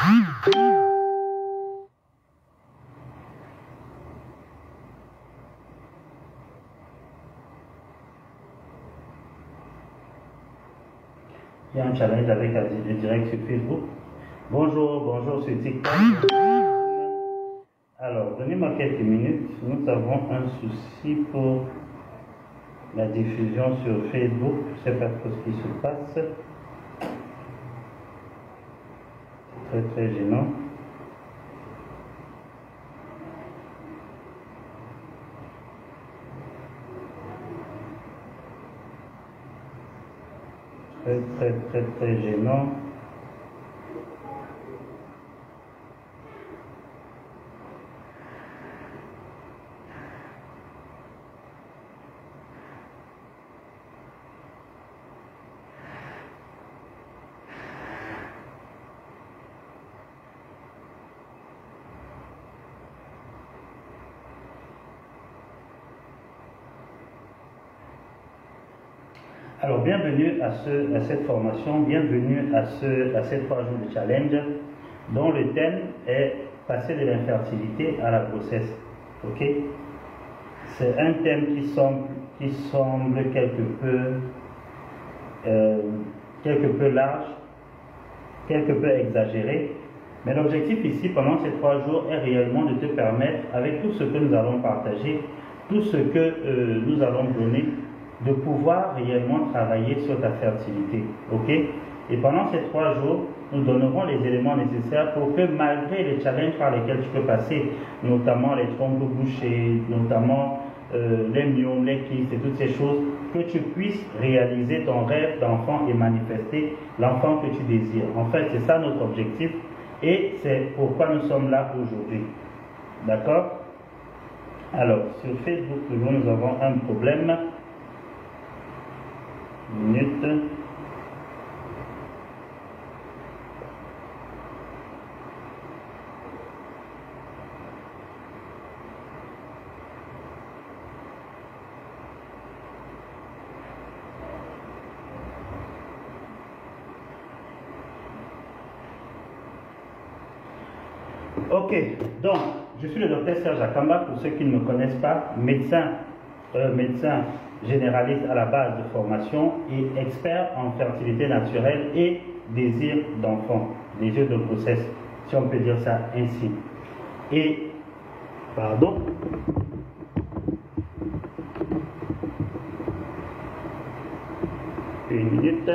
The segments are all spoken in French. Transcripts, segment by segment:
Il y a un challenge avec le direct sur Facebook. Bonjour, bonjour sur TikTok. Alors, donnez-moi quelques minutes. Nous avons un souci pour la diffusion sur Facebook. Je ne sais pas trop ce qui se passe. C'est très très gênant. Très gênant. Alors, bienvenue à cette formation, bienvenue à ces 3 jours de challenge dont le thème est passer de l'infertilité à la grossesse. Ok? C'est un thème qui semble quelque peu large, quelque peu exagéré, mais l'objectif ici pendant ces 3 jours est réellement de te permettre, avec tout ce que nous allons partager, tout ce que nous allons donner, de pouvoir réellement travailler sur ta fertilité. Ok? Et pendant ces 3 jours, nous donnerons les éléments nécessaires pour que malgré les challenges par lesquels tu peux passer, notamment les trompes bouchées, notamment les myomes, les kystes et toutes ces choses, que tu puisses réaliser ton rêve d'enfant et manifester l'enfant que tu désires. En fait, c'est ça notre objectif et c'est pourquoi nous sommes là aujourd'hui. D'accord? Alors, sur Facebook, toujours, nous avons un problème. Minute. Ok, donc je suis le docteur Serge Akamba, pour ceux qui ne me connaissent pas, médecin généraliste à la base de formation et expert en fertilité naturelle et désir d'enfant, désir de grossesse, si on peut dire ça ainsi. Et, pardon, une minute.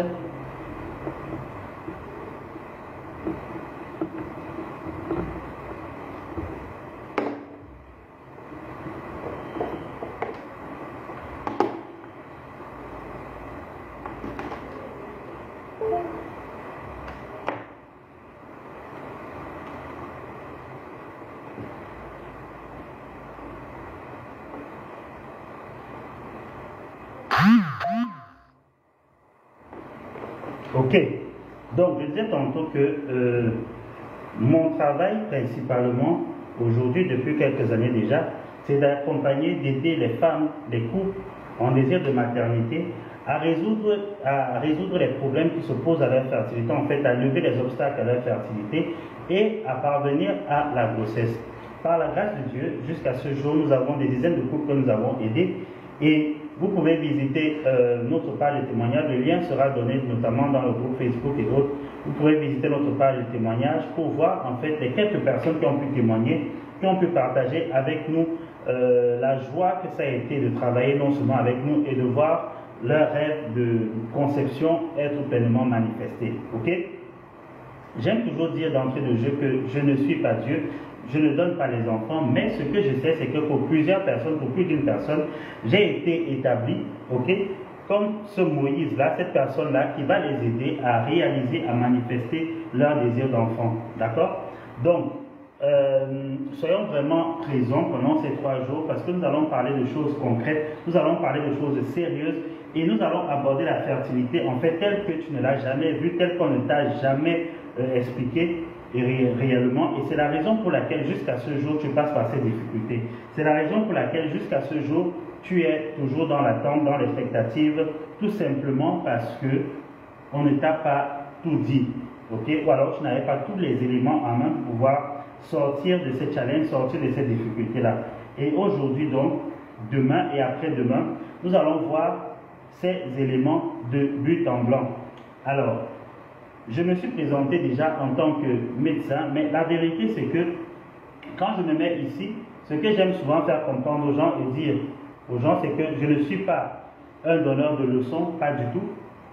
Ok, donc je disais tantôt que mon travail principalement aujourd'hui depuis quelques années déjà, c'est d'accompagner, d'aider les femmes, les couples en désir de maternité à résoudre les problèmes qui se posent à leur fertilité, en fait à lever les obstacles à leur fertilité et à parvenir à la grossesse. Par la grâce de Dieu, jusqu'à ce jour, nous avons des dizaines de couples que nous avons aidés et vous pouvez visiter notre page de témoignage. Le lien sera donné notamment dans le groupe Facebook et autres. Vous pourrez visiter notre page de témoignage pour voir en fait les quelques personnes qui ont pu témoigner, qui ont pu partager avec nous la joie que ça a été de travailler non seulement avec nous et de voir leur rêve de conception être pleinement manifesté. Ok? J'aime toujours dire d'entrée de jeu que je ne suis pas Dieu. Je ne donne pas les enfants, mais ce que je sais, c'est que pour plusieurs personnes, pour plus d'une personne, j'ai été établi, ok, comme ce Moïse-là, cette personne-là, qui va les aider à réaliser, à manifester leur désir d'enfant. D'accord? Donc, soyons vraiment présents pendant ces 3 jours parce que nous allons parler de choses concrètes, nous allons parler de choses sérieuses et nous allons aborder la fertilité en fait telle que tu ne l'as jamais vue, telle qu'on ne t'a jamais expliqué réellement. Et c'est la raison pour laquelle jusqu'à ce jour tu passes par ces difficultés. C'est la raison pour laquelle jusqu'à ce jour tu es toujours dans l'attente, dans l'expectative, tout simplement parce que on ne t'a pas tout dit. ok, ou alors tu n'avais pas tous les éléments en main pour pouvoir sortir de ces challenges, sortir de ces difficultés-là. Et aujourd'hui donc, demain et après-demain, nous allons voir ces éléments de but en blanc. Alors, je me suis présenté déjà en tant que médecin, mais la vérité c'est que quand je me mets ici, ce que j'aime souvent faire comprendre aux gens et dire aux gens, c'est que je ne suis pas un donneur de leçons, pas du tout.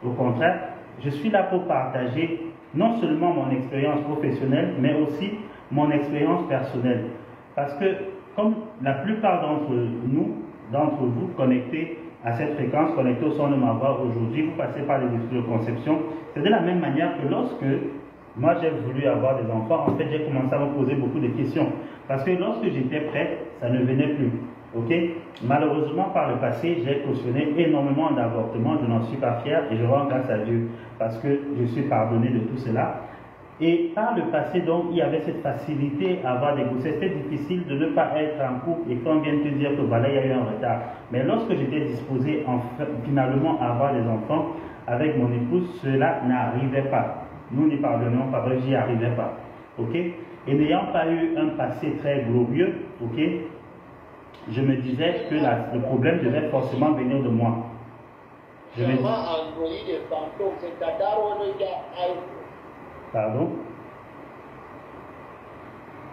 Au contraire, je suis là pour partager non seulement mon expérience professionnelle, mais aussi mon expérience personnelle. Parce que, comme la plupart d'entre nous, d'entre vous, connectés à cette fréquence, connectés au son de ma voix aujourd'hui, vous passez par les études de conception, c'est de la même manière que lorsque moi j'ai voulu avoir des enfants, en fait j'ai commencé à me poser beaucoup de questions. Parce que lorsque j'étais prêt, ça ne venait plus. Ok? Malheureusement, par le passé, j'ai cautionné énormément d'avortements, je n'en suis pas fier et je rends grâce à Dieu parce que je suis pardonné de tout cela. Et par le passé, donc, il y avait cette facilité à avoir des grossesses. C'était difficile de ne pas être en couple et qu'on vienne te dire que voilà, il y a eu un retard. Mais lorsque j'étais disposé finalement à avoir des enfants avec mon épouse, cela n'arrivait pas. Nous n'y parvenions pas, j'y arrivais pas. Ok? Et n'ayant pas eu un passé très glorieux, ok, je me disais que le problème devait forcément venir de moi. Pardon?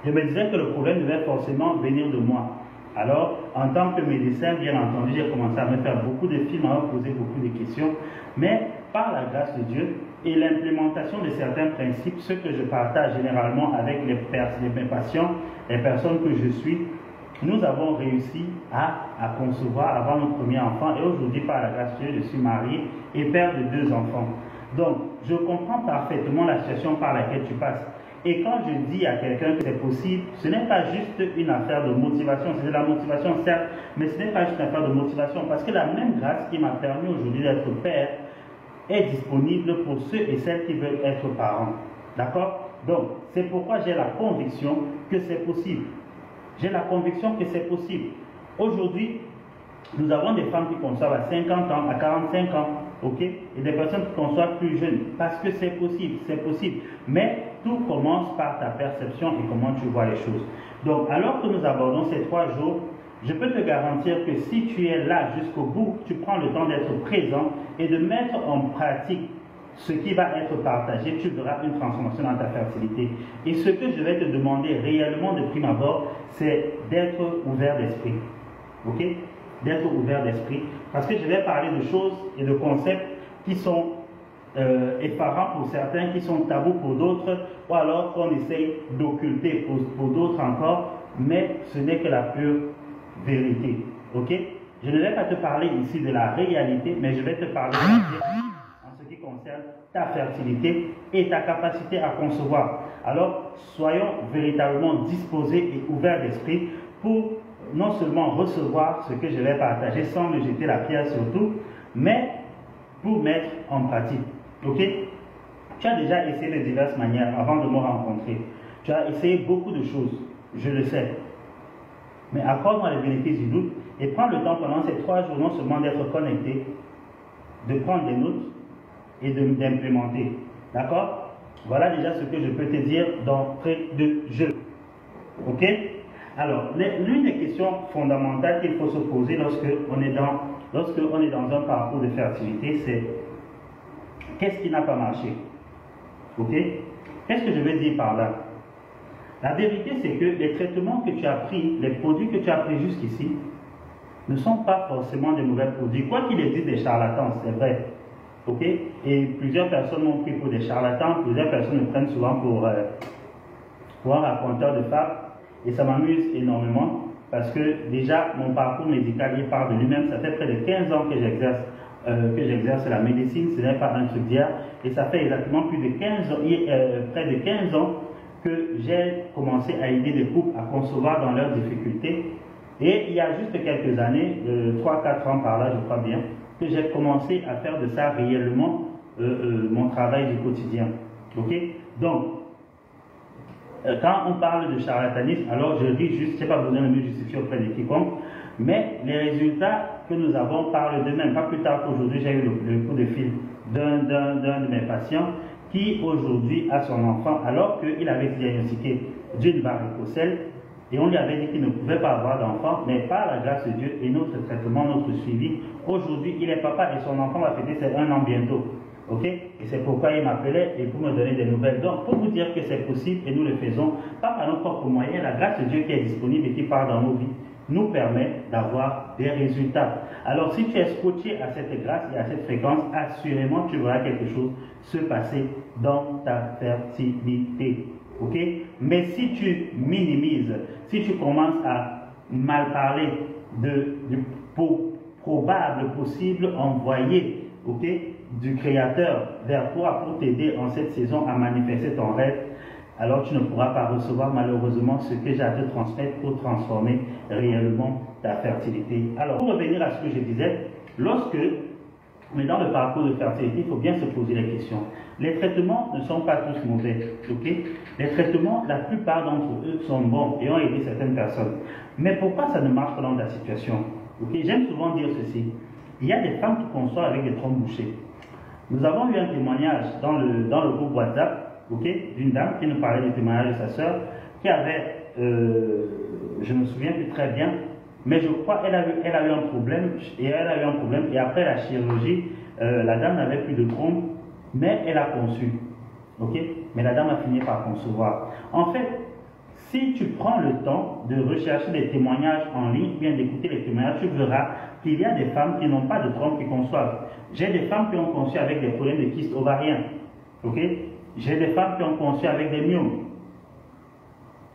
Je me disais que le problème devait forcément venir de moi. Alors, en tant que médecin, bien entendu, j'ai commencé à me faire beaucoup de films, à me poser beaucoup de questions, mais par la grâce de Dieu et l'implémentation de certains principes, ce que je partage généralement avec mes patients, les personnes que je suis, nous avons réussi à concevoir, à avoir notre premier enfant, et aujourd'hui, par la grâce de Dieu, je suis marié et père de 2 enfants. Donc, je comprends parfaitement la situation par laquelle tu passes. Et quand je dis à quelqu'un que c'est possible, ce n'est pas juste une affaire de motivation, c'est de la motivation certes, mais ce n'est pas juste une affaire de motivation, parce que la même grâce qui m'a permis aujourd'hui d'être père est disponible pour ceux et celles qui veulent être parents. D'accord? Donc, c'est pourquoi j'ai la conviction que c'est possible. J'ai la conviction que c'est possible. Aujourd'hui, nous avons des femmes qui conçoivent à 50 ans, à 45 ans, ok, et des personnes qui conçoivent plus jeunes, parce que c'est possible, c'est possible. Mais tout commence par ta perception et comment tu vois les choses. Donc, alors que nous abordons ces 3 jours, je peux te garantir que si tu es là jusqu'au bout, tu prends le temps d'être présent et de mettre en pratique ce qui va être partagé, tu verras une transformation dans ta fertilité. Et ce que je vais te demander réellement de prime abord, c'est d'être ouvert d'esprit. Ok? D'être ouvert d'esprit. Parce que je vais parler de choses et de concepts qui sont effarants pour certains, qui sont tabous pour d'autres, ou alors qu'on essaye d'occulter pour d'autres encore, mais ce n'est que la pure vérité. Ok? Je ne vais pas te parler ici de la réalité, mais je vais te parler de la vérité en ce qui concerne ta fertilité et ta capacité à concevoir. Alors, soyons véritablement disposés et ouverts d'esprit pour non seulement recevoir ce que je vais partager sans me jeter la pierre sur tout, mais pour mettre en pratique. Ok? Tu as déjà essayé de diverses manières avant de me rencontrer. Tu as essayé beaucoup de choses, je le sais. Mais accorde-moi les bénéfices du doute et prends le temps pendant ces 3 jours non seulement d'être connecté, de prendre des notes et d'implémenter. D'accord? Voilà déjà ce que je peux te dire d'entrée de jeu. Ok? Alors, l'une des questions fondamentales qu'il faut se poser lorsque on est dans un parcours de fertilité, c'est qu'est-ce qui n'a pas marché? Ok? Qu'est-ce que je veux dire par là? La vérité, c'est que les traitements que tu as pris, les produits que tu as pris jusqu'ici, ne sont pas forcément des mauvais produits. Quoi qu'il existe des charlatans, c'est vrai. Ok? Et plusieurs personnes m'ont pris pour des charlatans, plusieurs personnes me prennent souvent pour un raconteur de fables. Et ça m'amuse énormément parce que déjà mon parcours médical il parle de lui-même. Ça fait près de 15 ans que j'exerce la médecine, ce n'est pas un truc d'hier. Et ça fait exactement près de 15 ans que j'ai commencé à aider des couples à concevoir dans leurs difficultés. Et il y a juste quelques années, 3-4 ans par là je crois bien, que j'ai commencé à faire de ça réellement mon travail du quotidien. Ok? Donc, quand on parle de charlatanisme, alors je dis juste, je n'ai pas besoin de me justifier auprès de quiconque, mais les résultats que nous avons parlent d'eux-mêmes. Pas plus tard qu'aujourd'hui, j'ai eu le coup de fil d'un de mes patients qui aujourd'hui a son enfant alors qu'il avait été diagnostiqué d'une varicocèle et on lui avait dit qu'il ne pouvait pas avoir d'enfant, mais par la grâce de Dieu et notre traitement, notre suivi, aujourd'hui il est papa et son enfant va fêter ses 1 an bientôt. Ok? Et c'est pourquoi il m'appelait et pour me donner des nouvelles. Donc, pour vous dire que c'est possible et nous le faisons, pas par nos propres moyens, la grâce de Dieu qui est disponible et qui part dans nos vies nous permet d'avoir des résultats. Alors, si tu es scotché à cette grâce et à cette fréquence, assurément tu verras quelque chose se passer dans ta fertilité. Ok? Mais si tu minimises, si tu commences à mal parler du probable, possible envoyé, ok, du Créateur vers toi pour t'aider en cette saison à manifester ton rêve, alors tu ne pourras pas recevoir malheureusement ce que j'ai à te transmettre pour transformer réellement ta fertilité. Alors, pour revenir à ce que je disais, lorsque on est dans le parcours de fertilité, il faut bien se poser la question. Les traitements ne sont pas tous mauvais, ok? Les traitements, la plupart d'entre eux sont bons et ont aidé certaines personnes. Mais pourquoi ça ne marche pas dans ta situation? Ok? J'aime souvent dire ceci. Il y a des femmes qui conçoivent avec des trompes bouchées. Nous avons eu un témoignage dans le groupe WhatsApp, okay, d'une dame qui nous parlait du témoignage de sa sœur, qui avait, je ne me souviens plus très bien, mais je crois qu'elle a eu un problème, et après la chirurgie, la dame n'avait plus de trompe, mais elle a conçu. Okay? Mais la dame a fini par concevoir. En fait, si tu prends le temps de rechercher des témoignages en ligne, bien d'écouter les témoignages, tu verras qu'il y a des femmes qui n'ont pas de trompe qui conçoivent. J'ai des femmes qui ont conçu avec des problèmes de kystes ovariens. Okay? J'ai des femmes qui ont conçu avec des myomes.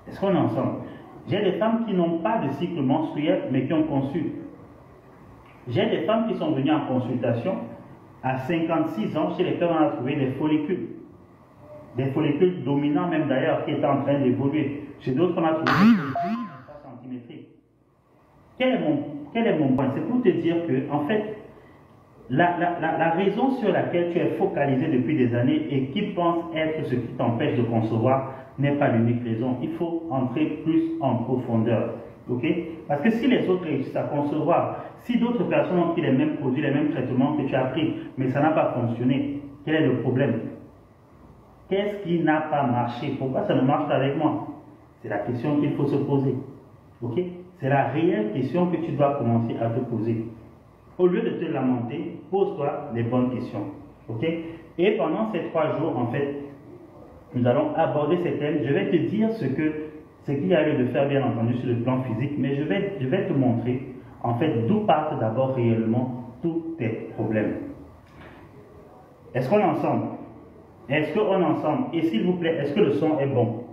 Est-ce qu'on est ensemble? J'ai des femmes qui n'ont pas de cycle menstruel, mais qui ont conçu. J'ai des femmes qui sont venues en consultation à 56 ans, chez lesquelles on a trouvé des follicules. Des follicules dominants même d'ailleurs, qui étaient en train d'évoluer. Chez d'autres, on a trouvé des follicules centimétriques. Quel est mon point? C'est pour te dire que, en fait, la raison sur laquelle tu es focalisé depuis des années et qui pense être ce qui t'empêche de concevoir n'est pas l'unique raison. Il faut entrer plus en profondeur. Okay? Parce que si les autres réussissent à concevoir, si d'autres personnes ont pris les mêmes produits, les mêmes traitements que tu as pris, mais ça n'a pas fonctionné, quel est le problème? Qu'est-ce qui n'a pas marché? Pourquoi ça ne marche pas avec moi? C'est la question qu'il faut se poser. Okay? C'est la réelle question que tu dois commencer à te poser. Au lieu de te lamenter, pose-toi les bonnes questions. Okay? Et pendant ces 3 jours, en fait, nous allons aborder ces thèmes. Je vais te dire ce qu'il y a lieu de faire, bien entendu, sur le plan physique, mais je vais te montrer, en fait, d'où partent d'abord réellement tous tes problèmes. Est-ce qu'on est ensemble? Est-ce qu'on est ensemble? Et s'il vous plaît, est-ce que le son est bon?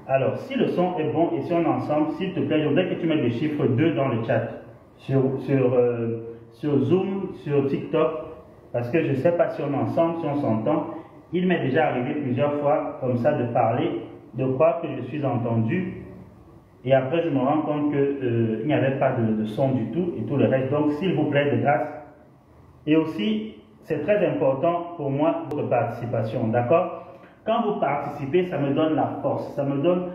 Alors, si le son est bon et si on est ensemble, s'il te plaît, je voudrais que tu mettes le chiffre 2 dans le chat. Sur Zoom, sur TikTok, parce que je ne sais pas si on est ensemble, si on s'entend. Il m'est déjà arrivé plusieurs fois, comme ça, de parler, de croire que je suis entendu, et après je me rends compte qu'il n'y avait pas de son du tout, et tout le reste. Donc, s'il vous plaît, de grâce. Et aussi, c'est très important pour moi, votre participation, d'accord? Quand vous participez, ça me donne la force, ça me donne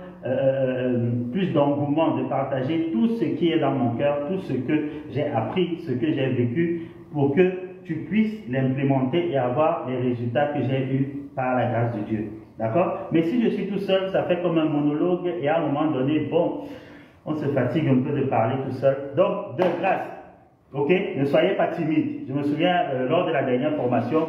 plus d'engouement de partager tout ce qui est dans mon cœur, tout ce que j'ai appris, ce que j'ai vécu, pour que tu puisses l'implémenter et avoir les résultats que j'ai eus par la grâce de Dieu. D'accord? Mais si je suis tout seul, ça fait comme un monologue et à un moment donné, bon, on se fatigue un peu de parler tout seul. Donc, de grâce, ok? Ne soyez pas timide. Je me souviens, lors de la dernière formation,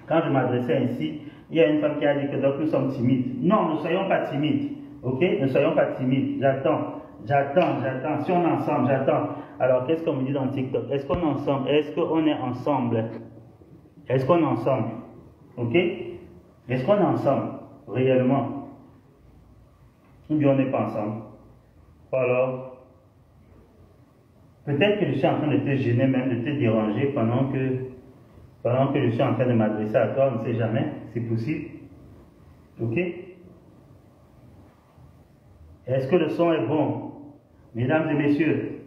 quand je m'adressais ainsi, il y a une femme qui a dit que donc nous sommes timides. Non, ne soyons pas timides. Ok? Ne soyons pas timides. J'attends. Si on est ensemble, j'attends. Alors, qu'est-ce qu'on me dit dans TikTok? Est-ce qu'on est ensemble? Est-ce qu'on est ensemble? Est-ce qu'on est ensemble? Ok? Est-ce qu'on est ensemble? Réellement? Ou bien on n'est pas ensemble? Alors, peut-être que je suis en train de te gêner, même de te déranger pendant que je suis en train de m'adresser à toi, on ne sait jamais, c'est possible. Ok? Est-ce que le son est bon? Mesdames et messieurs,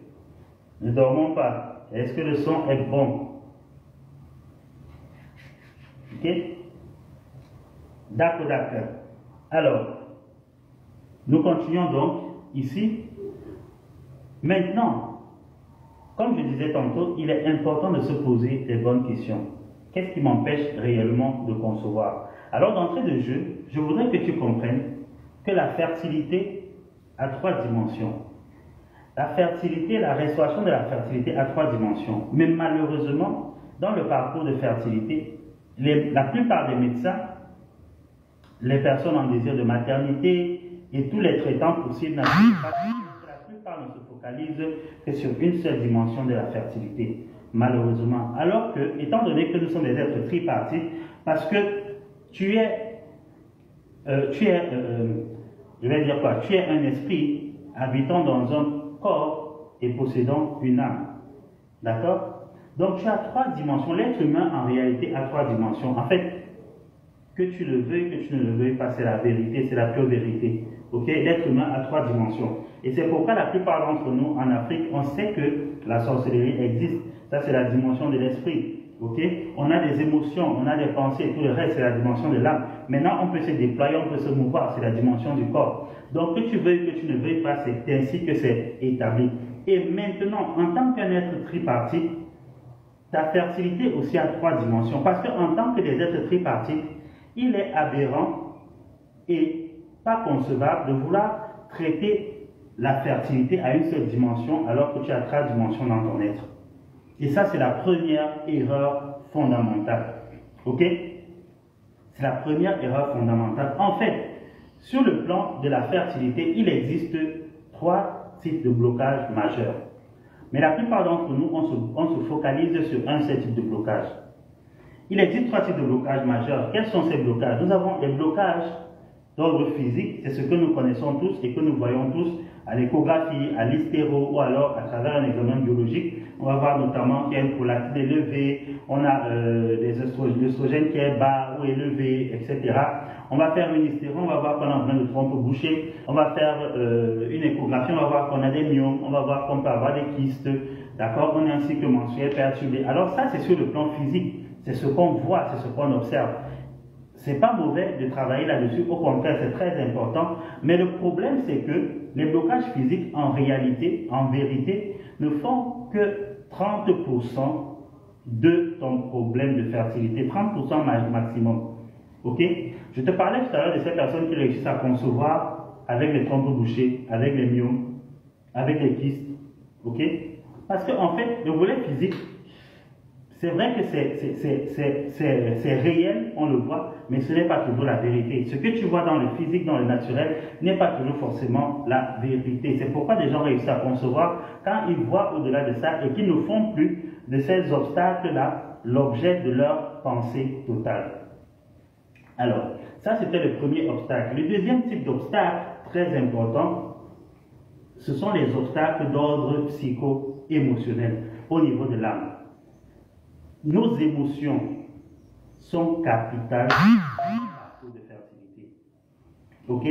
ne dormons pas. Est-ce que le son est bon? Ok? D'accord. Alors, nous continuons donc ici. Maintenant, comme je disais tantôt, il est important de se poser les bonnes questions. Qu'est-ce qui m'empêche réellement de concevoir? Alors, d'entrée de jeu, je voudrais que tu comprennes que la fertilité a 3 dimensions. La fertilité, la restauration de la fertilité a 3 dimensions. Mais malheureusement, dans le parcours de fertilité, la plupart des médecins, les personnes en désir de maternité et tous les traitants possibles, la plupart ne se focalisent que sur une seule dimension de la fertilité, malheureusement. Alors que, étant donné que nous sommes des êtres tripartites, parce que tu es un esprit habitant dans un corps et possédant une âme. D'accord? Donc tu as 3 dimensions. L'être humain, en réalité, a 3 dimensions. En fait, que tu le veuilles, que tu ne le veuilles pas, c'est la vérité, c'est la pure vérité. Ok? L'être humain a 3 dimensions. Et c'est pourquoi la plupart d'entre nous, en Afrique, on sait que la sorcellerie existe. Ça, c'est la dimension de l'esprit. Ok? On a des émotions, on a des pensées, tout le reste, c'est la dimension de l'âme. Maintenant, on peut se déployer, on peut se mouvoir, c'est la dimension du corps. Donc, que tu veuilles, que tu ne veuilles pas, c'est ainsi que c'est établi. Et maintenant, en tant qu'un être tripartite, ta fertilité aussi a 3 dimensions. Parce qu'en tant que des êtres tripartites, il est aberrant et pas concevable de vouloir traiter la fertilité à une seule dimension alors que tu as 3 dimensions dans ton être. Et ça, c'est la première erreur fondamentale. Ok? C'est la première erreur fondamentale. En fait, sur le plan de la fertilité, il existe 3 types de blocages majeurs. Mais la plupart d'entre nous, on se focalise sur un seul type de blocage. Il existe 3 types de blocages majeurs. Quels sont ces blocages? Nous avons les blocages d'ordre physique, c'est ce que nous connaissons tous et que nous voyons tous à l'échographie, à l'hystéro ou alors à travers un examen biologique. On va voir notamment qu'il y a une prolactine élevée, on a l'œstrogène qui est bas ou élevé, etc. On va faire une hystéro, on va voir qu'on a besoin de trompe bouchée, on va faire une échographie, on va voir qu'on a des myomes, on va voir qu'on peut avoir des kystes, d'accord? On a un cycle menstruel perturbé. Alors ça, c'est sur le plan physique, c'est ce qu'on voit, c'est ce qu'on observe. C'est pas mauvais de travailler là-dessus, au contraire, c'est très important. Mais le problème, c'est que les blocages physiques, en réalité, en vérité, ne font que 30% de ton problème de fertilité, 30% maximum. Ok? Je te parlais tout à l'heure de ces personnes qui réussissent à concevoir avec les trompes bouchées, avec les myomes, avec les kystes. Ok? Parce qu'en fait, le volet physique, c'est vrai que c'est réel, on le voit, mais ce n'est pas toujours la vérité. Ce que tu vois dans le physique, dans le naturel, n'est pas toujours forcément la vérité. C'est pourquoi des gens réussissent à concevoir quand ils voient au-delà de ça et qu'ils ne font plus de ces obstacles-là l'objet de leur pensée totale. Alors, ça c'était le premier obstacle. Le deuxième type d'obstacle, très important, ce sont les obstacles d'ordre psycho-émotionnel au niveau de l'âme. Nos émotions sont capitales dans le parcours de fertilité. Ok?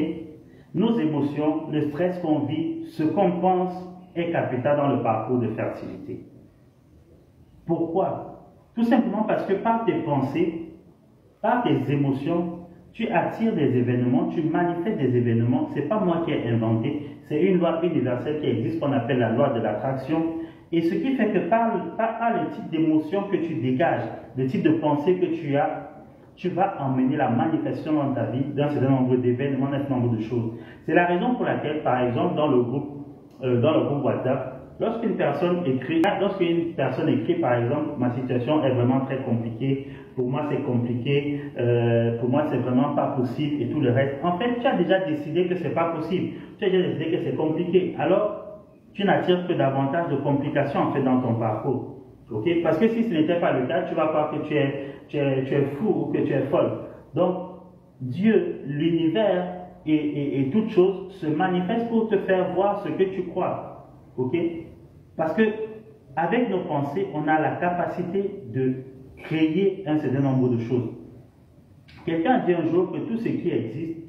Nos émotions, le stress qu'on vit, ce qu'on pense est capital dans le parcours de fertilité. Pourquoi? Tout simplement parce que par tes pensées, par tes émotions, tu attires des événements, tu manifestes des événements. Ce n'est pas moi qui ai inventé, c'est une loi universelle qui existe qu'on appelle la loi de l'attraction. Et ce qui fait que par le type d'émotion que tu dégages, le type de pensée que tu as, tu vas emmener la manifestation dans ta vie d'un certain nombre d'événements, d'un certain nombre de choses. C'est la raison pour laquelle, par exemple, dans le groupe WhatsApp, lorsqu'une personne écrit, par exemple, ma situation est vraiment très compliquée, pour moi c'est compliqué, pour moi c'est vraiment pas possible et tout le reste. En fait, tu as déjà décidé que c'est pas possible, tu as déjà décidé que c'est compliqué. Alors, tu n'attires que davantage de complications en fait dans ton parcours. Okay? Parce que si ce n'était pas le cas, tu vas croire que tu es fou ou que tu es folle. Donc, Dieu, l'univers et toute chose se manifestent pour te faire voir ce que tu crois. Okay? Parce que avec nos pensées, on a la capacité de créer un certain nombre de choses. Quelqu'un a dit un jour que tout ce qui existe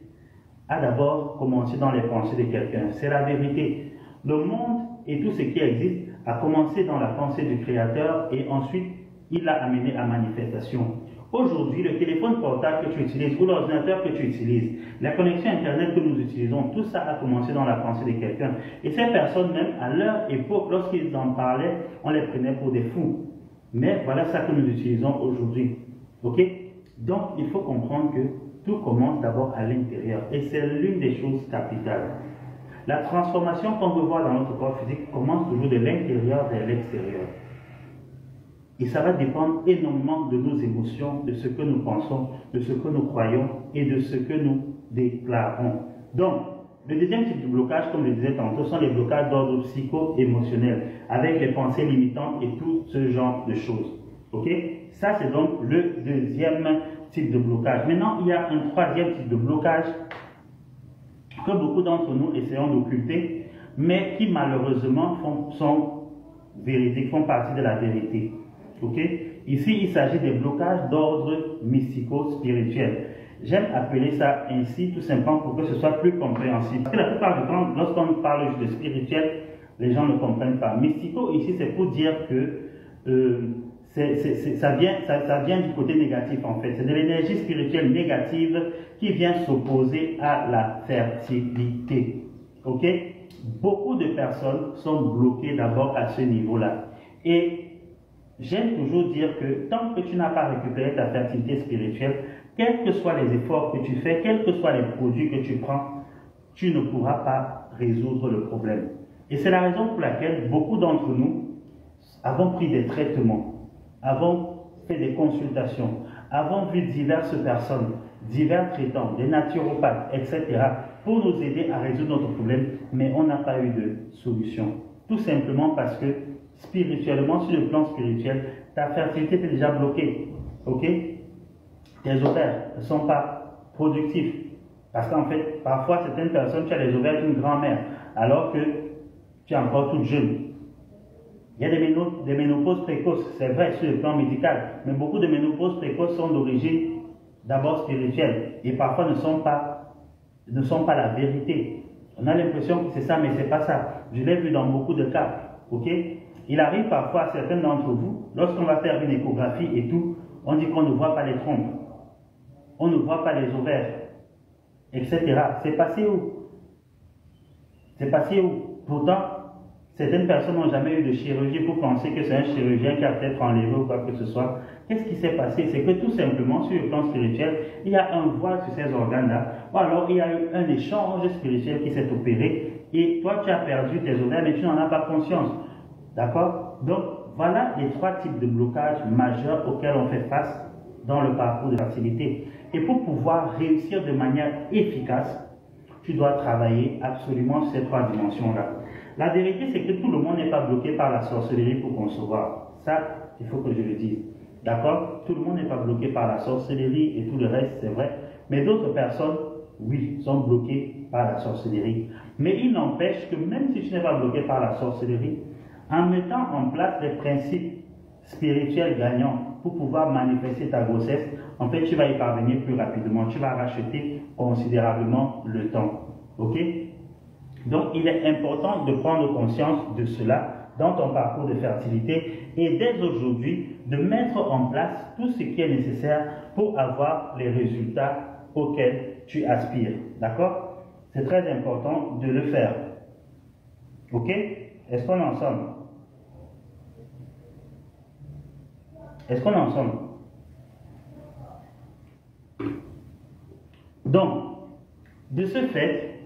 a d'abord commencé dans les pensées de quelqu'un. C'est la vérité. Le monde et tout ce qui existe a commencé dans la pensée du Créateur et ensuite il l'a amené à manifestation. Aujourd'hui, le téléphone portable que tu utilises ou l'ordinateur que tu utilises, la connexion Internet que nous utilisons, tout ça a commencé dans la pensée de quelqu'un. Et ces personnes même, à leur époque, lorsqu'ils en parlaient, on les prenait pour des fous. Mais voilà ça que nous utilisons aujourd'hui. Ok? Donc, il faut comprendre que tout commence d'abord à l'intérieur. Et c'est l'une des choses capitales. La transformation qu'on veut voir dans notre corps physique commence toujours de l'intérieur vers l'extérieur. Et ça va dépendre énormément de nos émotions, de ce que nous pensons, de ce que nous croyons et de ce que nous déclarons. Donc, le deuxième type de blocage, comme je le disais tantôt, sont les blocages d'ordre psycho-émotionnel, avec les pensées limitantes et tout ce genre de choses. Ok? Ça, c'est donc le deuxième type de blocage. Maintenant, il y a un troisième type de blocage que beaucoup d'entre nous essayons d'occulter, mais qui malheureusement sont véridiques, font partie de la vérité. Ok? Ici, il s'agit des blocages d'ordre mystico-spirituel. J'aime appeler ça ainsi tout simplement pour que ce soit plus compréhensible. Parce que la plupart du temps, lorsqu'on parle juste de spirituel, les gens ne comprennent pas. Mystico, ici, c'est pour dire que ça vient du côté négatif en fait. C'est de l'énergie spirituelle négative qui vient s'opposer à la fertilité. Ok? Beaucoup de personnes sont bloquées d'abord à ce niveau-là. Et j'aime toujours dire que tant que tu n'as pas récupéré ta fertilité spirituelle, quels que soient les efforts que tu fais, quels que soient les produits que tu prends, tu ne pourras pas résoudre le problème. Et c'est la raison pour laquelle beaucoup d'entre nous avons pris des traitements, avons fait des consultations, avons vu diverses personnes, divers traitants, des naturopathes, etc., pour nous aider à résoudre notre problème, mais on n'a pas eu de solution. Tout simplement parce que spirituellement, sur le plan spirituel, ta fertilité est déjà bloquée. Ok? Tes ovaires ne sont pas productifs. Parce qu'en fait, parfois, certaines personnes, tu as les ovaires d'une grand-mère, alors que tu es encore toute jeune. Il y a des ménopauses précoces, c'est vrai sur le plan médical, mais beaucoup de ménopauses précoces sont d'origine d'abord spirituelle et parfois ne sont pas la vérité. On a l'impression que c'est ça, mais ce n'est pas ça. Je l'ai vu dans beaucoup de cas. Ok? Il arrive parfois à certains d'entre vous, lorsqu'on va faire une échographie et tout, on dit qu'on ne voit pas les trompes, on ne voit pas les ovaires, etc. C'est passé où? C'est passé où? Pourtant, certaines personnes n'ont jamais eu de chirurgie pour penser que c'est un chirurgien qui a peut-être enlevé ou quoi que ce soit. Qu'est-ce qui s'est passé? C'est que tout simplement, sur le plan spirituel, il y a un voile sur ces organes-là, ou alors il y a eu un échange spirituel qui s'est opéré, et toi tu as perdu tes ovaires, mais tu n'en as pas conscience. D'accord? Donc, voilà les trois types de blocages majeurs auxquels on fait face dans le parcours de fertilité. Et pour pouvoir réussir de manière efficace, tu dois travailler absolument sur ces trois dimensions-là. La vérité, c'est que tout le monde n'est pas bloqué par la sorcellerie pour concevoir. Ça, il faut que je le dise. D'accord? Tout le monde n'est pas bloqué par la sorcellerie et tout le reste, c'est vrai. Mais d'autres personnes, oui, sont bloquées par la sorcellerie. Mais il n'empêche que même si tu n'es pas bloqué par la sorcellerie, en mettant en place des principes spirituels gagnants pour pouvoir manifester ta grossesse, en fait, tu vas y parvenir plus rapidement. Tu vas racheter considérablement le temps. Ok? Donc, il est important de prendre conscience de cela dans ton parcours de fertilité et dès aujourd'hui, de mettre en place tout ce qui est nécessaire pour avoir les résultats auxquels tu aspires. D'accord? C'est très important de le faire. Ok? Est-ce qu'on est ensemble? Est-ce qu'on est ensemble? Donc, de ce fait,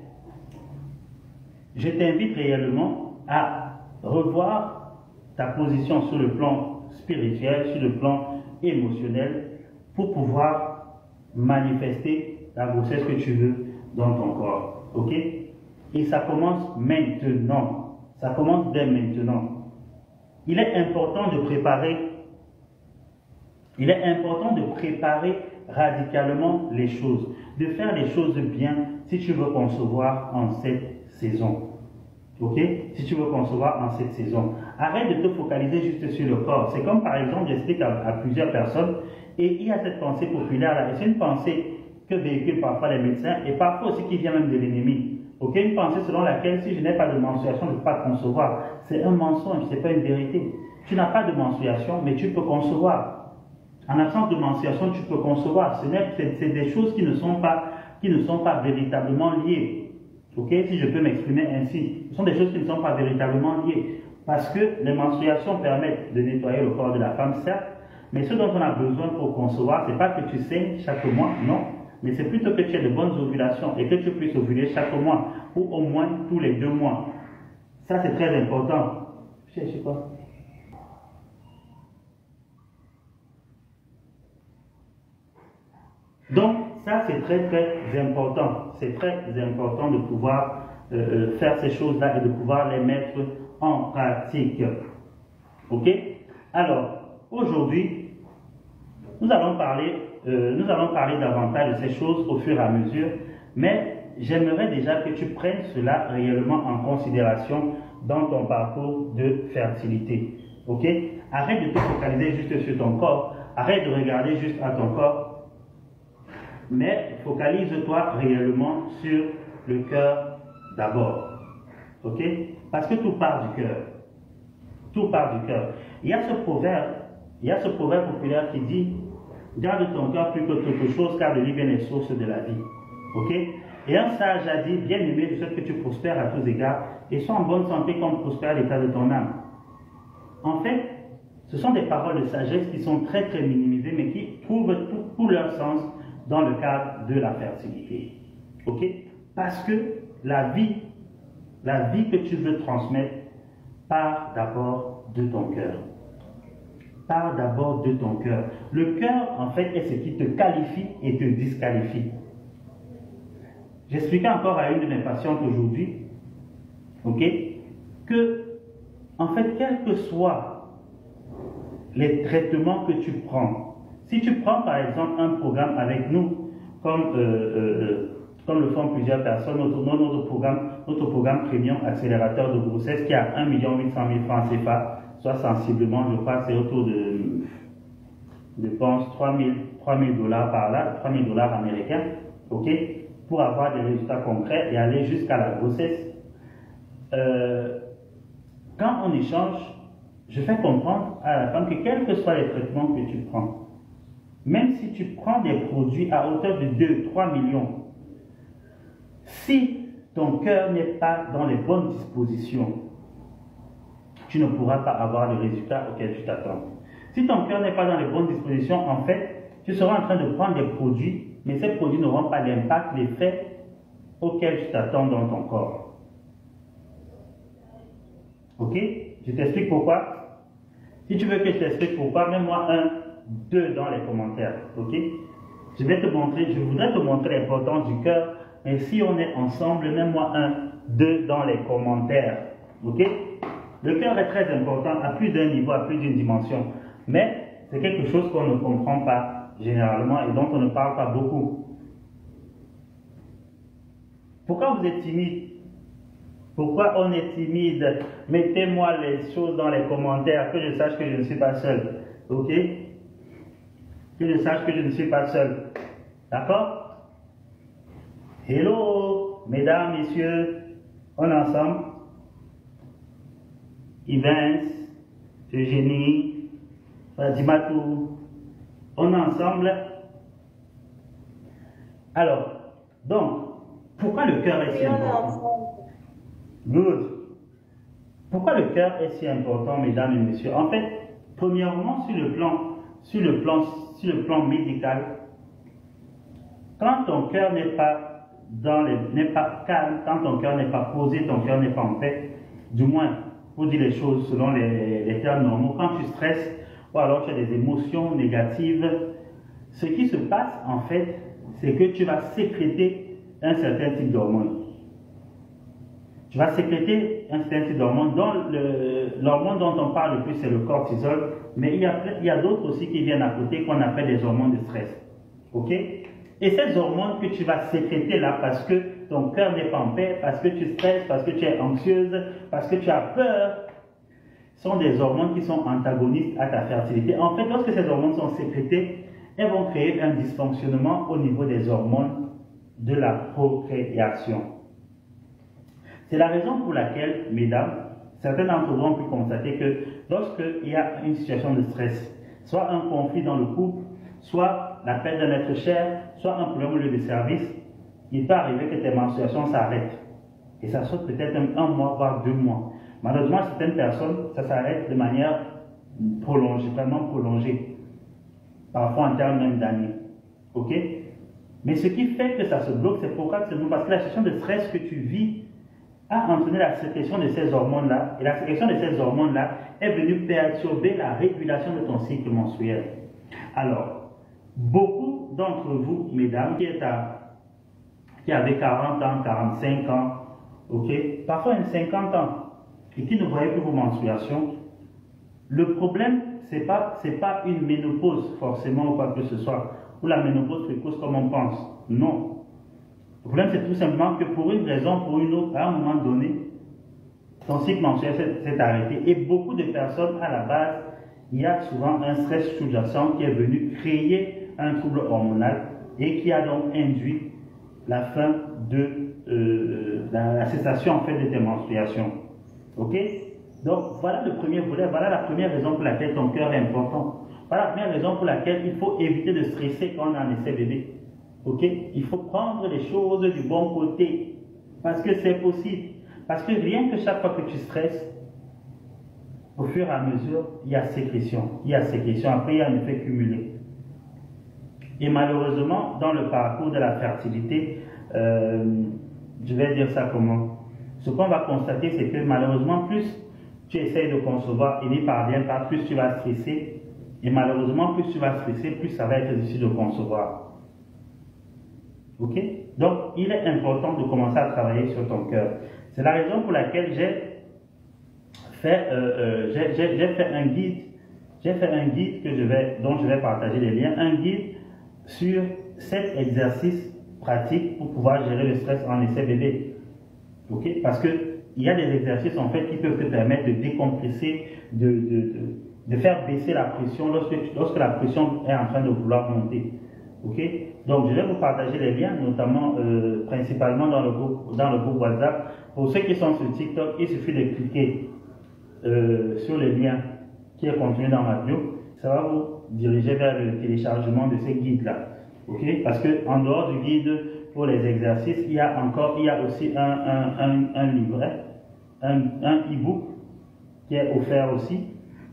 je t'invite réellement à revoir ta position sur le plan spirituel, sur le plan émotionnel, pour pouvoir manifester la grossesse que tu veux dans ton corps. Ok? Et ça commence maintenant. Ça commence dès maintenant. Il est important de préparer radicalement les choses, de faire les choses bien si tu veux concevoir en cette saison. Ok? Si tu veux concevoir en cette saison. Arrête de te focaliser juste sur le corps. C'est comme par exemple, j'explique à plusieurs personnes, et il y a cette pensée populaire là, et c'est une pensée que véhiculent parfois les médecins, et parfois aussi qui vient même de l'ennemi. Ok? Une pensée selon laquelle si je n'ai pas de menstruation, je ne peux pas concevoir. C'est un mensonge, ce n'est pas une vérité. Tu n'as pas de menstruation, mais tu peux concevoir. En absence de menstruation, tu peux concevoir. C'est des choses qui ne sont pas véritablement liées. Ok? Si je peux m'exprimer ainsi. Ce sont des choses qui ne sont pas véritablement liées. Parce que les menstruations permettent de nettoyer le corps de la femme, certes, mais ce dont on a besoin pour concevoir, ce n'est pas que tu saignes chaque mois, non. mais c'est plutôt que tu aies de bonnes ovulations et que tu puisses ovuler chaque mois ou au moins tous les 2 mois. Ça, c'est très important. Je sais quoi. Donc, ça, c'est très, très important. C'est très important de pouvoir faire ces choses-là et de pouvoir les mettre en pratique. Ok? Alors, aujourd'hui, nous allons parler davantage de ces choses au fur et à mesure, mais j'aimerais déjà que tu prennes cela réellement en considération dans ton parcours de fertilité. Ok? Arrête de te focaliser juste sur ton corps, arrête de regarder juste à ton corps, mais focalise-toi réellement sur le cœur d'abord. Ok? Parce que tout part du cœur. Tout part du cœur. Il y a ce proverbe populaire qui dit: garde ton cœur plus que toute chose, car de lui viennent les sources de la vie. Ok? Et un sage a dit: bien-aimé, je souhaite que tu prospères à tous égards et sois en bonne santé comme prospère l'état de ton âme. En fait, ce sont des paroles de sagesse qui sont très très minimisées, mais qui trouvent tout leur sens dans le cadre de la fertilité. Ok? Parce que la vie que tu veux transmettre part d'abord de ton cœur. Part d'abord de ton cœur. Le cœur, en fait, est ce qui te qualifie et te disqualifie. J'expliquais encore à une de mes patientes aujourd'hui, ok, que, en fait, quels que soient les traitements que tu prends, si tu prends par exemple un programme avec nous, comme le font plusieurs personnes, notre programme premium accélérateur de grossesse qui a 1 800 000 francs CFA, soit sensiblement, je crois, c'est autour de, je pense, 3 000 $ par là, 3 000 $ américains, ok, pour avoir des résultats concrets et aller jusqu'à la grossesse. Quand on échange, je fais comprendre à la femme que quels que soient les traitements que tu prends, même si tu prends des produits à hauteur de 2-3 millions, si ton cœur n'est pas dans les bonnes dispositions, tu ne pourras pas avoir le résultat auquel tu t'attends. Si ton cœur n'est pas dans les bonnes dispositions, en fait, tu seras en train de prendre des produits, mais ces produits n'auront pas l'impact, l'effet auquel tu t'attends dans ton corps. Ok? Je t'explique pourquoi. Si tu veux que je t'explique pourquoi, mets-moi 1, 2 dans les commentaires. Ok? Je voudrais te montrer l'importance du cœur, mais si on est ensemble, mets-moi 1, 2 dans les commentaires. Ok? Le cœur est très important à plus d'un niveau, à plus d'une dimension. Mais c'est quelque chose qu'on ne comprend pas généralement et dont on ne parle pas beaucoup. Pourquoi vous êtes timide? Pourquoi on est timide? Mettez-moi les choses dans les commentaires, que je sache que je ne suis pas seul. Ok? Que je sache que je ne suis pas seul. D'accord? Hello, mesdames, messieurs, on est ensemble? Ivens, Eugénie, Fadimatou, on est ensemble. Alors, donc, pourquoi le cœur est si important? Good. Pourquoi le cœur est si important, mesdames et messieurs? En fait, premièrement, sur le plan médical, quand ton cœur n'est pas calme, quand ton cœur n'est pas posé, ton cœur n'est pas en paix, du moins, pour dire les choses selon les termes normaux, quand tu stresses ou alors tu as des émotions négatives, ce qui se passe en fait, c'est que tu vas sécréter un certain type d'hormones. Tu vas sécréter un certain type d'hormones. L'hormone dont on parle le plus, c'est le cortisol, mais il y a d'autres aussi qui viennent à côté qu'on appelle des hormones de stress. Ok? Et ces hormones que tu vas sécréter là parce que ton cœur n'est pas en paix, parce que tu stresses, parce que tu es anxieuse, parce que tu as peur, sont des hormones qui sont antagonistes à ta fertilité. En fait, lorsque ces hormones sont sécrétées, elles vont créer un dysfonctionnement au niveau des hormones de la procréation. C'est la raison pour laquelle, mesdames, certains d'entre vous ont pu constater que lorsqu'il y a une situation de stress, soit un conflit dans le couple, soit la perte d'un être cher, soit un problème au lieu de service, il peut arriver que tes menstruations s'arrêtent. Et ça saute peut-être un mois, voire 2 mois. Malheureusement, certaines personnes, ça s'arrête de manière prolongée, vraiment prolongée. Parfois en termes même d'années. Ok? Mais ce qui fait que ça se bloque, c'est pourquoi c'est parce que la situation de stress que tu vis a entraîné la sécrétion de ces hormones-là. Et la sécrétion de ces hormones-là est venue perturber la régulation de ton cycle menstruel. Alors, beaucoup d'entre vous, mesdames, qui avaient 40 ans, 45 ans, ok, parfois même 50 ans, et qui ne voyaient plus vos menstruations, le problème, ce n'est pas une ménopause forcément ou quoi que ce soit, ou la ménopause précoce comme on pense. Non. Le problème, c'est tout simplement que pour une raison, pour une autre, à un moment donné, ton cycle menstruel s'est arrêté. Et beaucoup de personnes, à la base, il y a souvent un stress sous-jacent qui est venu créer un trouble hormonal et qui a donc induit la fin de la cessation en fait de tes menstruations. Ok? Donc voilà le premier volet, voilà la première raison pour laquelle ton cœur est important. Voilà la première raison pour laquelle il faut éviter de stresser quand on a un essai bébé. Ok? Il faut prendre les choses du bon côté parce que c'est possible. Parce que rien que chaque fois que tu stresses, au fur et à mesure, il y a sécrétion. Il y a sécrétion, après il y a un effet cumulé. Et malheureusement, dans le parcours de la fertilité, je vais dire ça comment? Ce qu'on va constater, c'est que malheureusement, plus tu essayes de concevoir et n'y parviens pas, plus tu vas stresser. Et malheureusement, plus tu vas stresser, plus ça va être difficile de concevoir. Ok? Donc, il est important de commencer à travailler sur ton cœur. C'est la raison pour laquelle j'ai fait un guide. J'ai fait un guide dont je vais partager les liens. Un guide sur 7 exercices pratiques pour pouvoir gérer le stress en essai bébé. Ok? Parce que il y a des exercices en fait qui peuvent te permettre de décompresser, de faire baisser la pression lorsque la pression est en train de vouloir monter. Ok? Donc je vais vous partager les liens, notamment principalement dans le groupe WhatsApp. Pour ceux qui sont sur TikTok, il suffit de cliquer sur le lien qui est contenu dans ma bio. Ça va vous diriger vers le téléchargement de ces guides-là. Ok? Parce que en dehors du guide pour les exercices, il y a aussi un livret, un e-book qui est offert aussi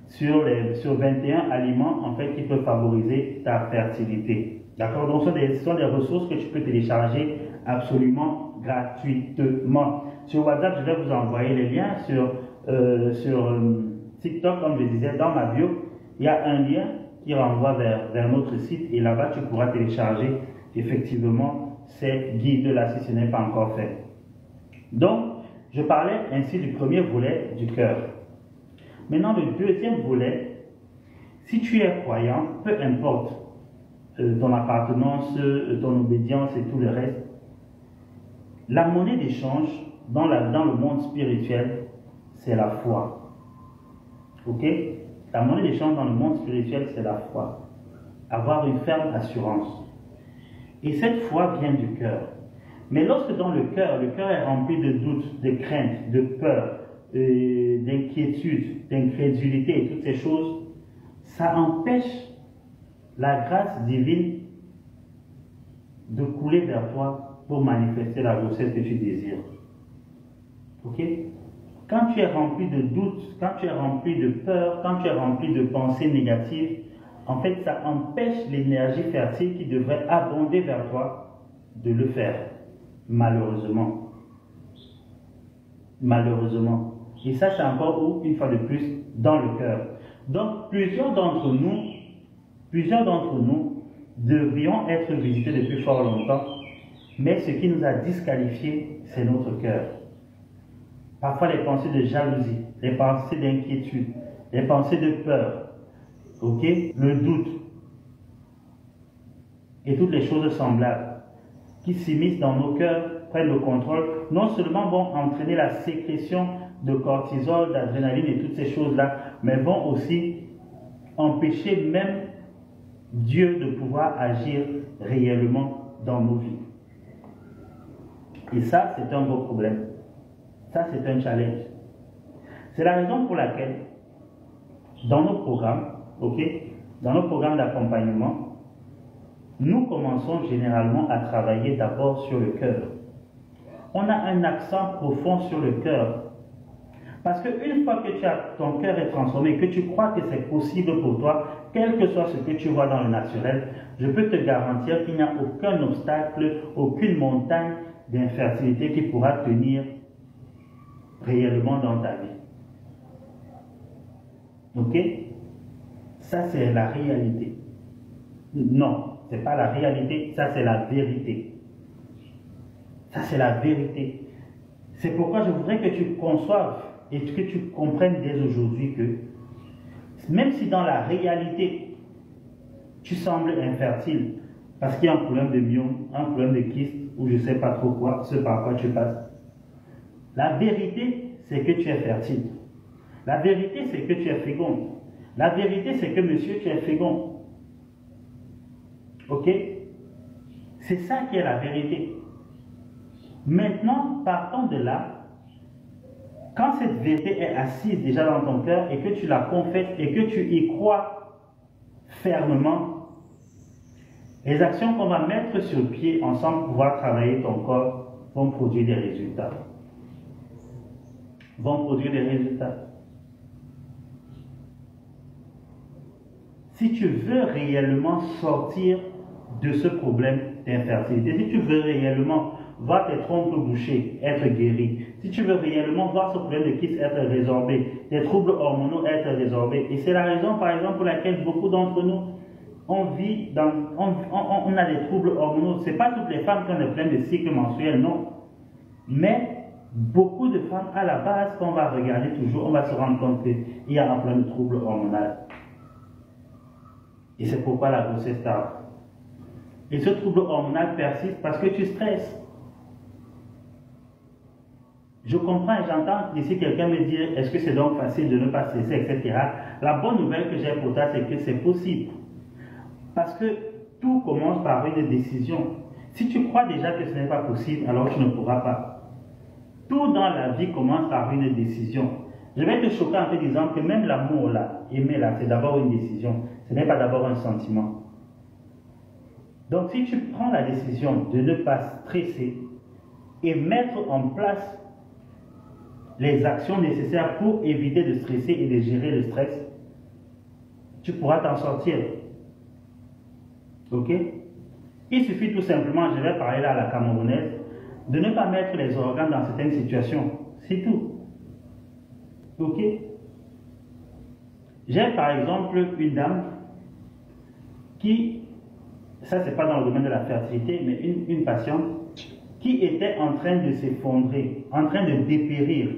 sur 21 aliments en fait qui peuvent favoriser ta fertilité. D'accord? Donc ce sont des ressources que tu peux télécharger absolument gratuitement. Sur WhatsApp, je vais vous envoyer les liens. Sur TikTok, comme je disais, dans ma bio, il y a un lien qui renvoie vers notre site et là-bas, tu pourras télécharger effectivement ces guides-là si ce n'est pas encore fait. Donc, je parlais ainsi du premier volet du cœur. Maintenant, le deuxième volet, si tu es croyant, peu importe ton appartenance, ton obédience et tout le reste, la monnaie d'échange dans le monde spirituel, c'est la foi. Ok? La monnaie d'échange dans le monde spirituel, c'est la foi. Avoir une ferme assurance. Et cette foi vient du cœur. Mais lorsque dans le cœur est rempli de doutes, de craintes, de peur, d'inquiétude, d'incrédulité et toutes ces choses, ça empêche la grâce divine de couler vers toi pour manifester la grossesse que tu désires. Ok? Quand tu es rempli de doutes, quand tu es rempli de peur, quand tu es rempli de pensées négatives, en fait, ça empêche l'énergie fertile qui devrait abonder vers toi de le faire. Malheureusement. Malheureusement. Et ça, c'est encore où, une fois de plus, dans le cœur. Donc, plusieurs d'entre nous devrions être visités depuis fort longtemps, mais ce qui nous a disqualifiés, c'est notre cœur. Parfois, les pensées de jalousie, les pensées d'inquiétude, les pensées de peur, ok, le doute, et toutes les choses semblables qui s'immiscent dans nos cœurs, prennent le contrôle, non seulement vont entraîner la sécrétion de cortisol, d'adrénaline et toutes ces choses-là, mais vont aussi empêcher même Dieu de pouvoir agir réellement dans nos vies. Et ça, c'est un gros problème. Ça, c'est un challenge. C'est la raison pour laquelle, dans nos programmes, dans nos programmes d'accompagnement, nous commençons généralement à travailler d'abord sur le cœur. On a un accent profond sur le cœur. Parce qu'une fois que ton cœur est transformé, que tu crois que c'est possible pour toi, quel que soit ce que tu vois dans le naturel, je peux te garantir qu'il n'y a aucun obstacle, aucune montagne d'infertilité qui pourra tenir réellement dans ta vie. Ok? Ça, c'est la réalité. Non, ce n'est pas la réalité, ça, c'est la vérité. Ça, c'est la vérité. C'est pourquoi je voudrais que tu conçoives et que tu comprennes dès aujourd'hui que même si dans la réalité, tu sembles infertile, parce qu'il y a un problème de myome, un problème de kyste, ou je ne sais pas trop quoi, ce par quoi tu passes, la vérité, c'est que tu es fertile. La vérité, c'est que tu es féconde. La vérité, c'est que monsieur, tu es fécond. Ok? C'est ça qui est la vérité. Maintenant, partons de là, quand cette vérité est assise déjà dans ton cœur et que tu la confesses et que tu y crois fermement, les actions qu'on va mettre sur pied ensemble pour pouvoir travailler ton corps vont produire des résultats. Vont produire des résultats. Si tu veux réellement sortir de ce problème d'infertilité, si tu veux réellement voir tes trompes bouchées être guéries, si tu veux réellement voir ce problème de kyste être résorbé, tes troubles hormonaux être résorbés, et c'est la raison par exemple pour laquelle beaucoup d'entre nous on a des troubles hormonaux. Ce n'est pas toutes les femmes qui ont des problèmes de cycle menstruel, non. Mais beaucoup de femmes, à la base, quand on va regarder toujours, on va se rendre compte qu'il y a un problème de trouble hormonal. Et c'est pourquoi la grossesse tarde. Et ce trouble hormonal persiste parce que tu stresses. Je comprends et j'entends ici quelqu'un me dire, est-ce que c'est donc facile de ne pas stresser, etc. La bonne nouvelle que j'ai pour toi, c'est que c'est possible. Parce que tout commence par une décision. Si tu crois déjà que ce n'est pas possible, alors tu ne pourras pas. Tout dans la vie commence par une décision. Je vais te choquer en te disant que même l'amour là, aimer là, c'est d'abord une décision. Ce n'est pas d'abord un sentiment. Donc si tu prends la décision de ne pas stresser et mettre en place les actions nécessaires pour éviter de stresser et de gérer le stress, tu pourras t'en sortir. Ok? Il suffit tout simplement, je vais parler là à la camerounaise, de ne pas mettre les organes dans certaines situations. C'est tout. Ok? J'ai par exemple une dame qui, ça c'est pas dans le domaine de la fertilité, mais une patiente qui était en train de s'effondrer, en train de dépérir.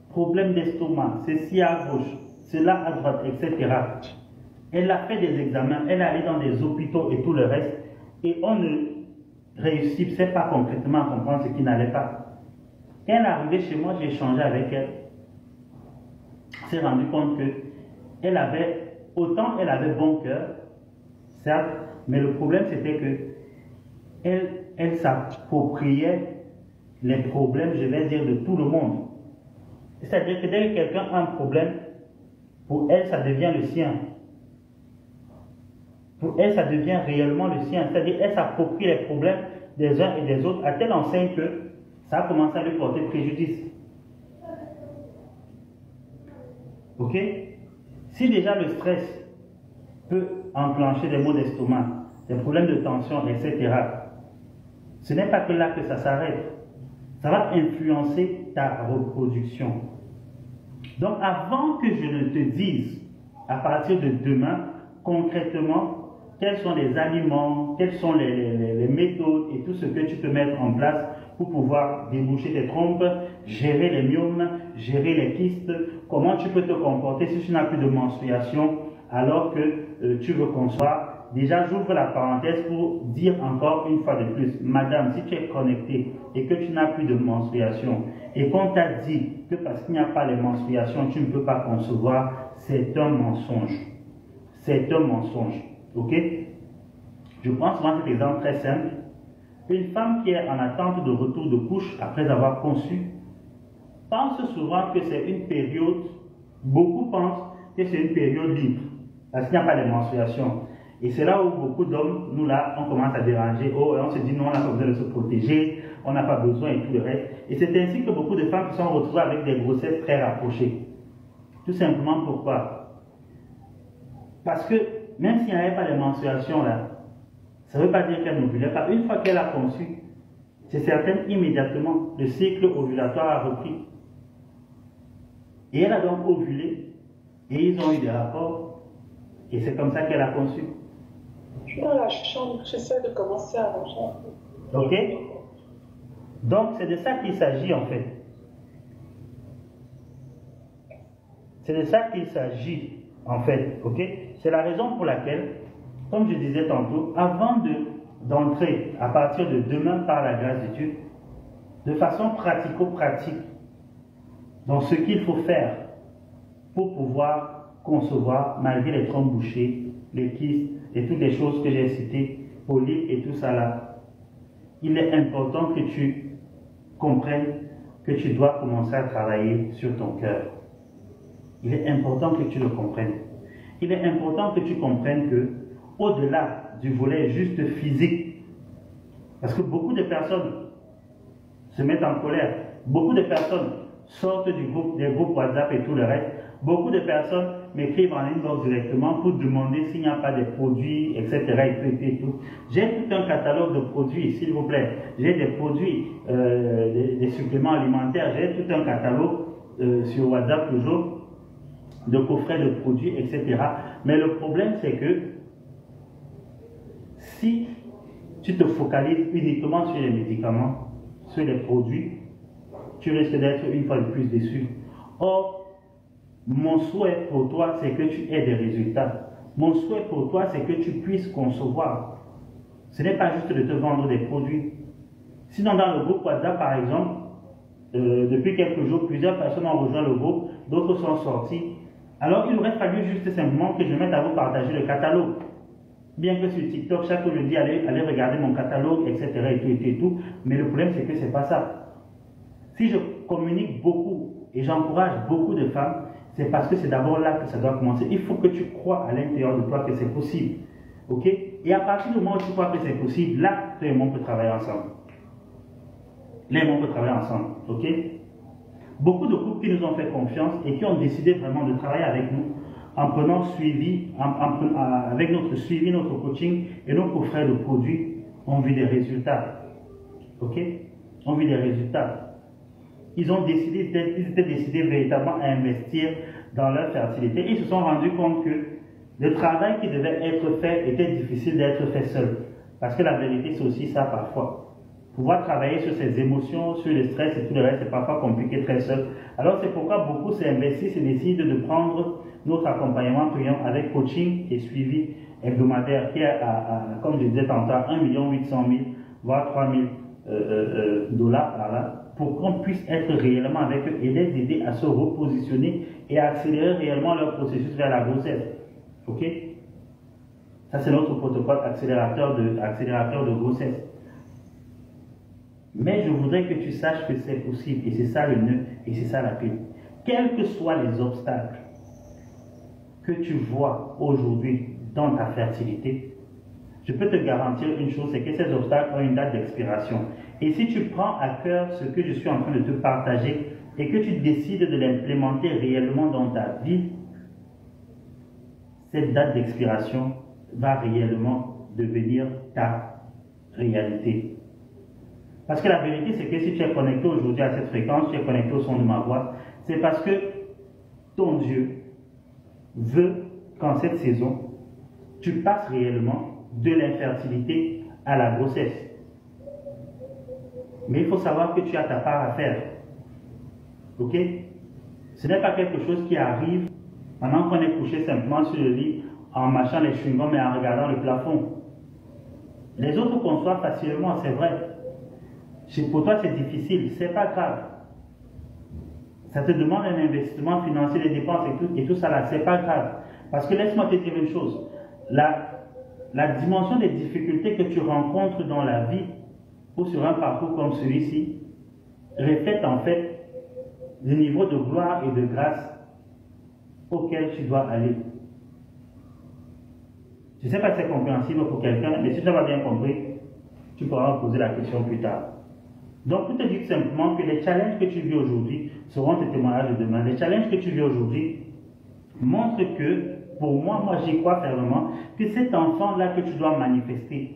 Problème d'estomac, ceci à gauche, cela à droite, etc. Elle a fait des examens, elle est allée dans des hôpitaux et tout le reste, et on ne réussissait pas concrètement à comprendre ce qui n'allait pas. Quand elle est arrivée chez moi, j'ai échangé avec elle. On s'est rendu compte que elle avait, autant elle avait bon cœur, certes, mais le problème c'était que elle s'appropriait les problèmes, je vais dire, de tout le monde. C'est-à-dire que dès que quelqu'un a un problème, pour elle, ça devient le sien. Pour elle, ça devient réellement le sien. C'est-à-dire qu'elle s'approprie les problèmes des uns et des autres à telle enseigne que ça a commencé à lui porter préjudice. Ok? Si déjà le stress peut enclencher des maux d'estomac, des problèmes de tension, etc., ce n'est pas que là que ça s'arrête. Ça va influencer ta reproduction. Donc avant que je ne te dise, à partir de demain, concrètement, quels sont les aliments, quelles sont les méthodes et tout ce que tu peux mettre en place pour pouvoir déboucher tes trompes, gérer les myomes, gérer les kystes, comment tu peux te comporter si tu n'as plus de menstruation alors que tu veux concevoir. Déjà, j'ouvre la parenthèse pour dire encore une fois de plus, madame, si tu es connectée et que tu n'as plus de menstruation et qu'on t'a dit que parce qu'il n'y a pas de menstruation, tu ne peux pas concevoir, c'est un mensonge. C'est un mensonge. Ok? Je prends souvent cet exemple très simple. Une femme qui est en attente de retour de couche après avoir conçu pense souvent que c'est une période, beaucoup pensent que c'est une période libre parce qu'il n'y a pas de menstruation. Et c'est là où beaucoup d'hommes, nous là, on commence à déranger. Oh, on se dit non, on n'a pas besoin de se protéger. on n'a pas besoin et tout le reste. Et c'est ainsi que beaucoup de femmes se sont retrouvées avec des grossesses très rapprochées. Tout simplement pourquoi? Parce que même s'il n'y avait pas de menstruation là, ça ne veut pas dire qu'elle n'ovulait pas. Une fois qu'elle a conçu, c'est certain, immédiatement, le cycle ovulatoire a repris. Et elle a donc ovulé, et ils ont eu des rapports, et c'est comme ça qu'elle a conçu. Je suis dans la chambre, j'essaie de commencer à manger. Ok? Donc c'est de ça qu'il s'agit en fait. C'est de ça qu'il s'agit en fait. Ok? C'est la raison pour laquelle, comme je disais tantôt, avant d'entrer à partir de demain par la grâce de Dieu, de façon pratico-pratique, dans ce qu'il faut faire pour pouvoir concevoir, malgré les trompes bouchées, les kystes et toutes les choses que j'ai citées, polypes et tout ça là, il est important que tu comprennes que tu dois commencer à travailler sur ton cœur. Il est important que tu le comprennes. Il est important que tu comprennes que, au-delà du volet juste physique, parce que beaucoup de personnes se mettent en colère, beaucoup de personnes sortent des groupes WhatsApp et tout le reste, beaucoup de personnes m'écrivent en inbox directement pour demander s'il n'y a pas des produits, etc. et tout. J'ai tout un catalogue de produits, s'il vous plaît. J'ai des produits, des suppléments alimentaires, j'ai tout un catalogue sur WhatsApp toujours, de coffrets de produits, etc. Mais le problème, c'est que si tu te focalises uniquement sur les médicaments, sur les produits, tu risques d'être une fois de plus déçu. Or, mon souhait pour toi, c'est que tu aies des résultats. Mon souhait pour toi, c'est que tu puisses concevoir. Ce n'est pas juste de te vendre des produits. Sinon, dans le groupe WhatsApp, par exemple, depuis quelques jours, plusieurs personnes ont rejoint le groupe, d'autres sont sortis. Alors, il aurait fallu juste simplement que je mette à vous partager le catalogue. Bien que sur TikTok, chaque fois je dis allez regarder mon catalogue, etc. et tout. Mais le problème, c'est que ce n'est pas ça. Si je communique beaucoup et j'encourage beaucoup de femmes, c'est parce que c'est d'abord là que ça doit commencer. Il faut que tu crois à l'intérieur de toi que c'est possible. Ok? Et à partir du moment où tu crois que c'est possible, là, toi et moi, on peut travailler ensemble. Là, on peut travailler ensemble. Ok? Beaucoup de couples qui nous ont fait confiance et qui ont décidé vraiment de travailler avec nous en prenant suivi, avec notre suivi, notre coaching et nos coffrets de produits, ont vu des résultats. Ok? Ont vu des résultats. Ils étaient décidés véritablement à investir dans leur fertilité. Ils se sont rendus compte que le travail qui devait être fait était difficile d'être fait seul. Parce que la vérité, c'est aussi ça parfois. Pouvoir travailler sur ses émotions, sur le stress et tout le reste, c'est parfois compliqué très seul. Alors c'est pourquoi beaucoup s'investissent et décident de prendre notre accompagnement payant avec coaching et suivi hebdomadaire qui est comme je disais tantôt, 1 800 000 voire 3 000 dollars par là, pour qu'on puisse être réellement avec eux et les aider à se repositionner et à accélérer réellement leur processus vers la grossesse. Ok? Ça c'est notre protocole accélérateur de grossesse. Mais je voudrais que tu saches que c'est possible et c'est ça le nœud et c'est ça la clé. Quels que soient les obstacles que tu vois aujourd'hui dans ta fertilité, je peux te garantir une chose, c'est que ces obstacles ont une date d'expiration. Et si tu prends à cœur ce que je suis en train de te partager et que tu décides de l'implémenter réellement dans ta vie, cette date d'expiration va réellement devenir ta réalité. Parce que la vérité, c'est que si tu es connecté aujourd'hui à cette fréquence, tu es connecté au son de ma voix, c'est parce que ton Dieu veut qu'en cette saison, tu passes réellement de l'infertilité à la grossesse. Mais il faut savoir que tu as ta part à faire. Ok? Ce n'est pas quelque chose qui arrive pendant qu'on est couché simplement sur le lit, en mâchant les chewing-gums et en regardant le plafond. Les autres conçoivent facilement, c'est vrai. Pour toi, c'est difficile, c'est pas grave. Ça te demande un investissement financier, des dépenses et tout ça là, c'est pas grave. Parce que laisse-moi te dire une chose. La dimension des difficultés que tu rencontres dans la vie ou sur un parcours comme celui-ci reflète en fait le niveau de gloire et de grâce auquel tu dois aller. Je ne sais pas si c'est compréhensible pour quelqu'un, mais si tu n'as pas bien compris, tu pourras me poser la question plus tard. Donc, pour te dire simplement que les challenges que tu vis aujourd'hui seront tes témoignages de demain. Les challenges que tu vis aujourd'hui montrent que, pour moi j'y crois fermement, que cet enfant-là que tu dois manifester,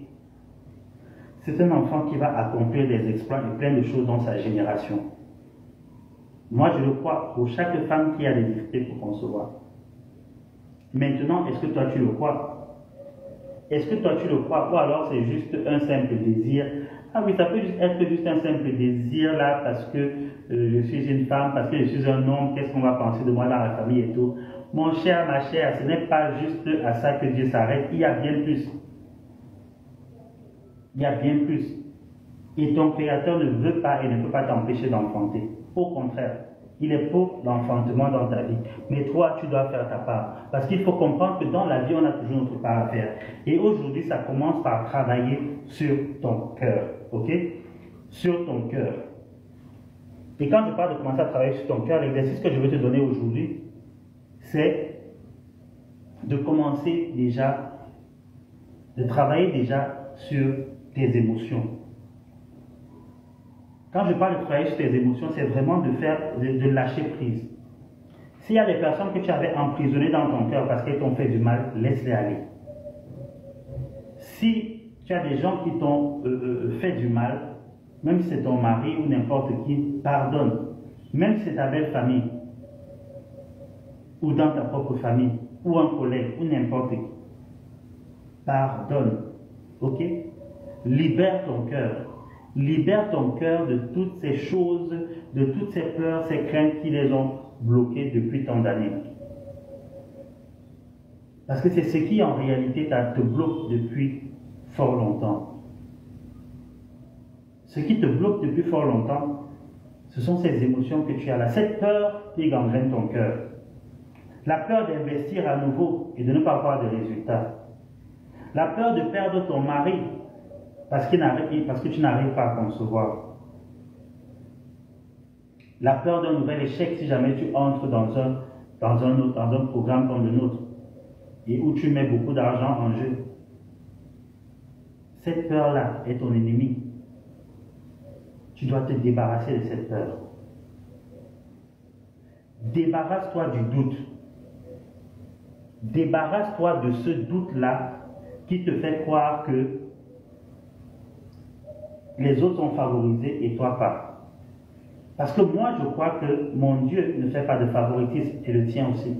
c'est un enfant qui va accomplir des exploits et plein de choses dans sa génération. Moi, je le crois pour chaque femme qui a des difficultés pour concevoir. Maintenant, est-ce que toi tu le crois? Est-ce que toi tu le crois ou alors c'est juste un simple désir? Ah oui, ça peut être juste un simple désir là parce que je suis une femme, parce que je suis un homme, qu'est-ce qu'on va penser de moi dans la famille et tout. Mon cher, ma chère, ce n'est pas juste à ça que Dieu s'arrête, il y a bien plus. Il y a bien plus. Et ton Créateur ne veut pas et ne peut pas t'empêcher d'enfanter. Au contraire, il est pour l'enfantement dans ta vie. Mais toi, tu dois faire ta part. Parce qu'il faut comprendre que dans la vie, on a toujours notre part à faire. Et aujourd'hui, ça commence par travailler sur ton cœur. Ok? Sur ton cœur. Et quand je parle de commencer à travailler sur ton cœur, l'exercice que je vais te donner aujourd'hui, c'est de commencer déjà, de travailler déjà sur tes émotions. Quand je parle de travailler sur tes émotions, c'est vraiment de lâcher prise. S'il y a des personnes que tu avais emprisonnées dans ton cœur parce qu'elles t'ont fait du mal, laisse-les aller. Si tu as des gens qui t'ont fait du mal, même si c'est ton mari ou n'importe qui, pardonne. Même si c'est ta belle famille, ou dans ta propre famille, ou un collègue, ou n'importe qui. Pardonne. Ok? Libère ton cœur. Libère ton cœur de toutes ces choses, de toutes ces peurs, ces craintes qui les ont bloquées depuis tant d'années. Parce que c'est ce qui en réalité te bloque depuis fort longtemps. Ce qui te bloque depuis fort longtemps, ce sont ces émotions que tu as là. Cette peur qui gangrène ton cœur. La peur d'investir à nouveau et de ne pas avoir de résultats. La peur de perdre ton mari parce que tu n'arrives pas à concevoir. La peur d'un nouvel échec si jamais tu entres dans un programme comme le nôtre et où tu mets beaucoup d'argent en jeu. Cette peur-là est ton ennemi. Tu dois te débarrasser de cette peur. Débarrasse-toi du doute. Débarrasse-toi de ce doute-là qui te fait croire que les autres sont favorisés et toi pas. Parce que moi, je crois que mon Dieu ne fait pas de favoritisme et le tien aussi.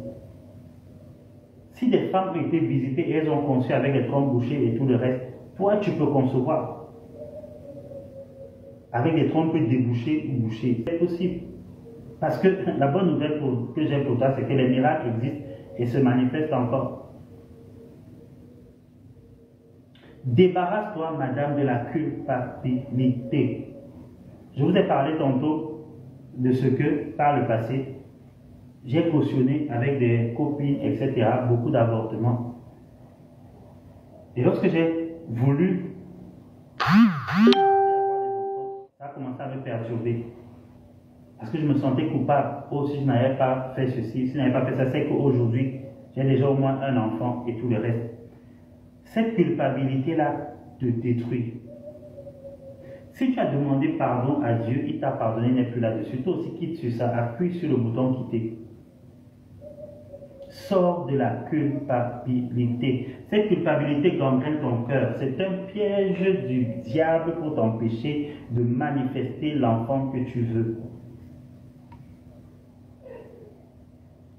Si des femmes ont été visitées et elles ont conçu avec les trompes bouchées et tout le reste, toi, tu peux concevoir avec des trompes débouchées ou bouchées. C'est possible. Parce que la bonne nouvelle que j'ai pour toi, c'est que les miracles existent et se manifestent encore. Débarrasse-toi, madame, de la culpabilité. Je vous ai parlé tantôt de ce que, par le passé, j'ai cautionné avec des copines, etc., beaucoup d'avortements. Et lorsque j'ai voulu, ça a commencé à me perturber. Parce que je me sentais coupable. Oh, si je n'avais pas fait ceci, si je n'avais pas fait ça, c'est qu'aujourd'hui, j'ai déjà au moins un enfant et tout le reste. Cette culpabilité-là te détruit. Si tu as demandé pardon à Dieu, il t'a pardonné, il n'est plus là-dessus. Toi aussi, quitte sur ça, appuie sur le bouton quitter. Sors de la culpabilité. Cette culpabilité gangrène ton cœur. C'est un piège du diable pour t'empêcher de manifester l'enfant que tu veux.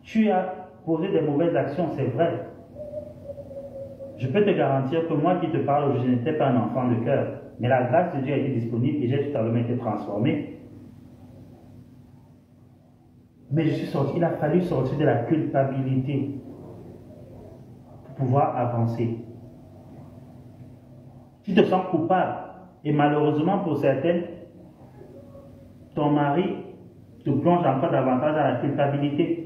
Tu as posé des mauvaises actions, c'est vrai. Je peux te garantir que moi qui te parle, je n'étais pas un enfant de cœur. Mais la grâce de Dieu a été disponible et j'ai totalement été transformé. Mais je suis sorti, il a fallu sortir de la culpabilité pour pouvoir avancer. Tu te sens coupable. Et malheureusement pour certaines, ton mari te plonge encore davantage dans la culpabilité.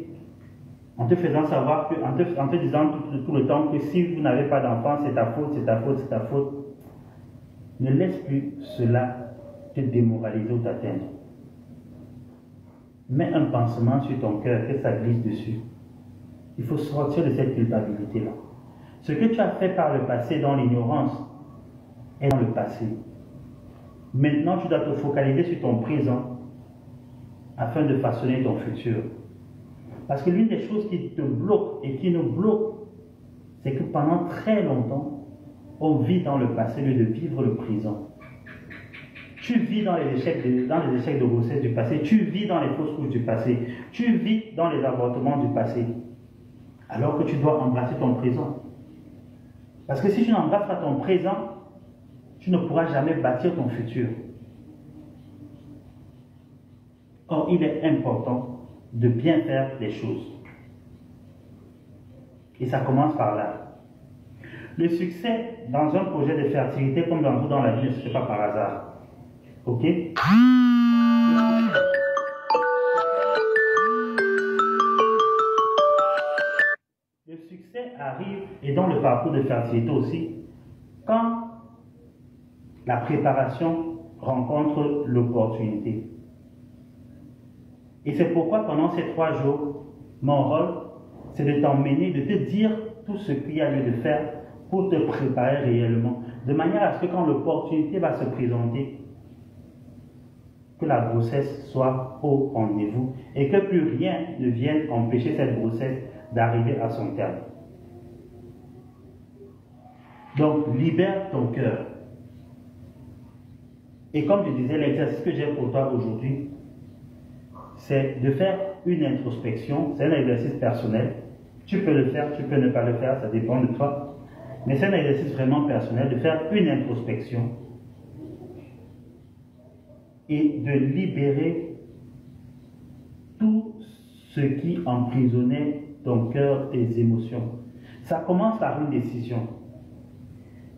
En te faisant savoir que, en te disant tout le temps que si vous n'avez pas d'enfant, c'est ta faute, c'est ta faute, c'est ta faute. Ne laisse plus cela te démoraliser ou t'atteindre. Mets un pansement sur ton cœur, que ça glisse dessus. Il faut sortir de cette culpabilité-là. Ce que tu as fait par le passé dans l'ignorance est dans le passé. Maintenant, tu dois te focaliser sur ton présent afin de façonner ton futur. Parce que l'une des choses qui te bloque et qui nous bloque, c'est que pendant très longtemps, on vit dans le passé au lieu de vivre le présent. Tu vis dans les échecs de grossesse du passé, tu vis dans les fausses couches du passé, tu vis dans les avortements du passé, alors que tu dois embrasser ton présent. Parce que si tu n'embrasses pas ton présent, tu ne pourras jamais bâtir ton futur. Or, il est important de bien faire les choses. Et ça commence par là. Le succès dans un projet de fertilité, comme dans tout dans la vie, ne se fait pas par hasard. Ok? Le succès arrive, et dans le parcours de fertilité aussi, quand la préparation rencontre l'opportunité. Et c'est pourquoi pendant ces 3 jours, mon rôle, c'est de t'emmener, de te dire tout ce qu'il y a lieu de faire pour te préparer réellement, de manière à ce que quand l'opportunité va se présenter, que la grossesse soit au rendez-vous et que plus rien ne vienne empêcher cette grossesse d'arriver à son terme. Donc, libère ton cœur. Et comme je disais, l'exercice que j'ai pour toi aujourd'hui, c'est de faire une introspection. C'est un exercice personnel. Tu peux le faire, tu peux ne pas le faire, ça dépend de toi. Mais c'est un exercice vraiment personnel de faire une introspection et de libérer tout ce qui emprisonnait ton cœur, tes émotions. Ça commence par une décision.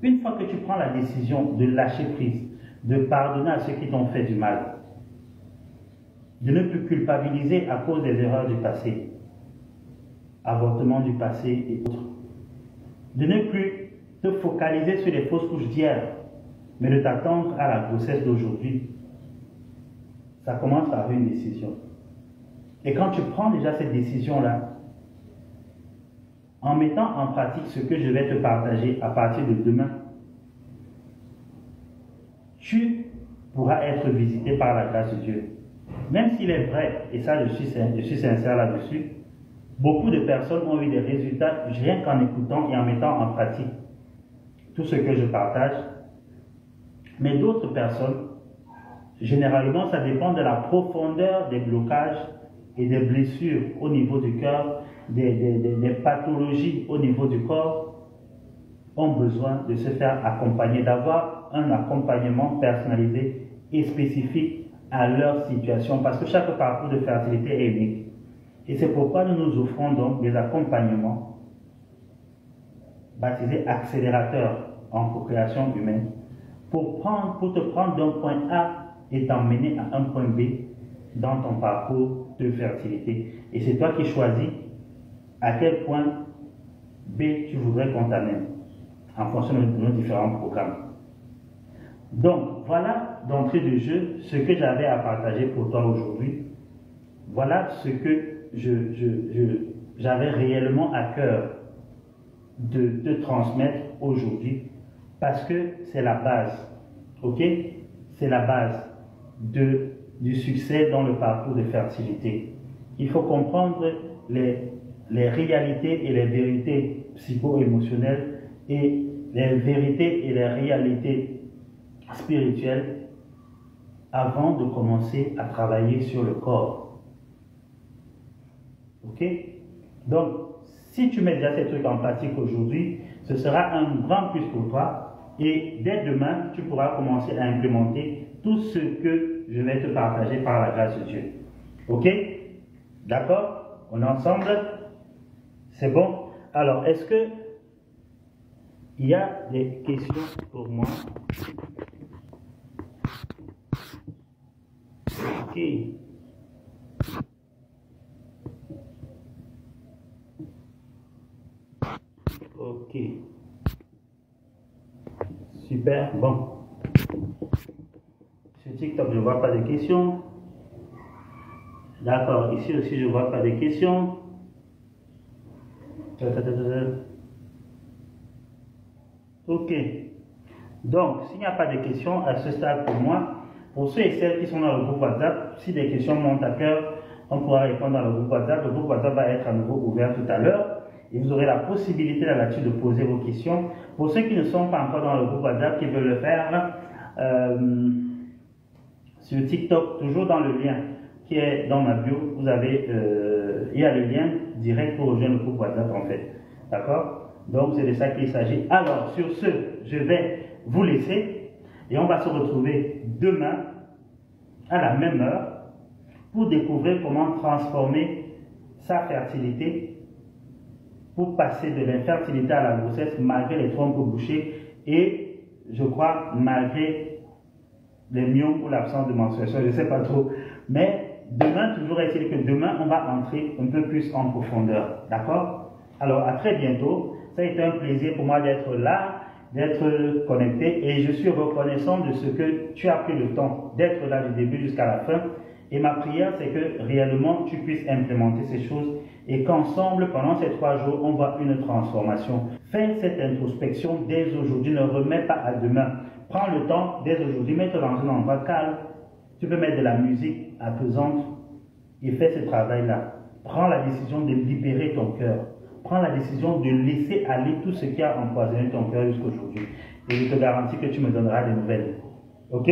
Une fois que tu prends la décision de lâcher prise, de pardonner à ceux qui t'ont fait du mal, de ne plus culpabiliser à cause des erreurs du passé, avortement du passé et autres, de ne plus te focaliser sur les fausses couches d'hier, mais de t'attendre à la grossesse d'aujourd'hui. Ça commence par une décision. Et quand tu prends déjà cette décision-là, en mettant en pratique ce que je vais te partager à partir de demain, tu pourras être visité par la grâce de Dieu. Même s'il est vrai, et ça je suis sincère là-dessus, beaucoup de personnes ont eu des résultats rien qu'en écoutant et en mettant en pratique tout ce que je partage. Mais d'autres personnes, généralement, ça dépend de la profondeur des blocages et des blessures au niveau du cœur, des pathologies au niveau du corps, ont besoin de se faire accompagner, d'avoir un accompagnement personnalisé et spécifique à leur situation, parce que chaque parcours de fertilité est unique. Et c'est pourquoi nous nous offrons donc des accompagnements baptisés accélérateurs en co-création humaine pour te prendre d'un point A et t'emmener à un point B dans ton parcours de fertilité. Et c'est toi qui choisis à quel point B tu voudrais qu'on t'amène en fonction de nos différents programmes. Donc, voilà d'entrée de jeu ce que j'avais à partager pour toi aujourd'hui. Voilà ce que j'avais réellement à cœur de te transmettre aujourd'hui, parce que c'est la base, ok? C'est la base du succès dans le parcours de fertilité. Il faut comprendre les réalités et les vérités psycho-émotionnelles et les vérités et les réalités spirituelles avant de commencer à travailler sur le corps. Ok? Donc, si tu mets déjà ces trucs en pratique aujourd'hui, ce sera un grand plus pour toi. Et dès demain, tu pourras commencer à implémenter tout ce que je vais te partager par la grâce de Dieu. Ok? D'accord? On est ensemble? C'est bon? Alors, est-ce que il y a des questions pour moi? Ok. Ok. Super. Bon. Sur TikTok, je ne vois pas de questions. D'accord. Ici aussi, je ne vois pas de questions. Ok. Donc, s'il n'y a pas de questions à ce stade pour moi, pour ceux et celles qui sont dans le groupe WhatsApp, si des questions montent à cœur, on pourra répondre dans le groupe WhatsApp. Le groupe WhatsApp va être à nouveau ouvert tout à l'heure et vous aurez la possibilité là-dessus de poser vos questions. Pour ceux qui ne sont pas encore dans le groupe WhatsApp, qui veulent le faire, sur TikTok, toujours dans le lien qui est dans ma bio, vous avez, il y a le lien direct pour rejoindre le groupe WhatsApp en fait. D'accord? Donc c'est de ça qu'il s'agit. Alors sur ce, je vais vous laisser et on va se retrouver demain à la même heure pour découvrir comment transformer sa fertilité pour passer de l'infertilité à la grossesse malgré les trompes bouchées et je crois malgré les myomes ou l'absence de menstruation, je ne sais pas trop. Mais demain, toujours est-il que demain, on va entrer un peu plus en profondeur. D'accord? Alors à très bientôt. Ça a été un plaisir pour moi d'être là, d'être connecté et je suis reconnaissant de ce que tu as pris le temps d'être là du début jusqu'à la fin. Et ma prière, c'est que réellement tu puisses implémenter ces choses et qu'ensemble, pendant ces 3 jours, on voit une transformation. Fais cette introspection dès aujourd'hui, ne remets pas à demain. Prends le temps dès aujourd'hui, mets-toi dans un endroit calme. Tu peux mettre de la musique apaisante et fais ce travail-là. Prends la décision de libérer ton cœur. Prends la décision de laisser aller tout ce qui a empoisonné ton cœur jusqu'à aujourd'hui. Et je te garantis que tu me donneras des nouvelles. Ok?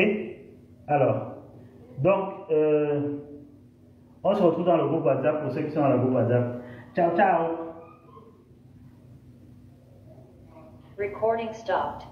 Alors, donc, on se retrouve dans le groupe WhatsApp pour ceux qui sont dans le groupe WhatsApp. Ciao, ciao! Recording stopped.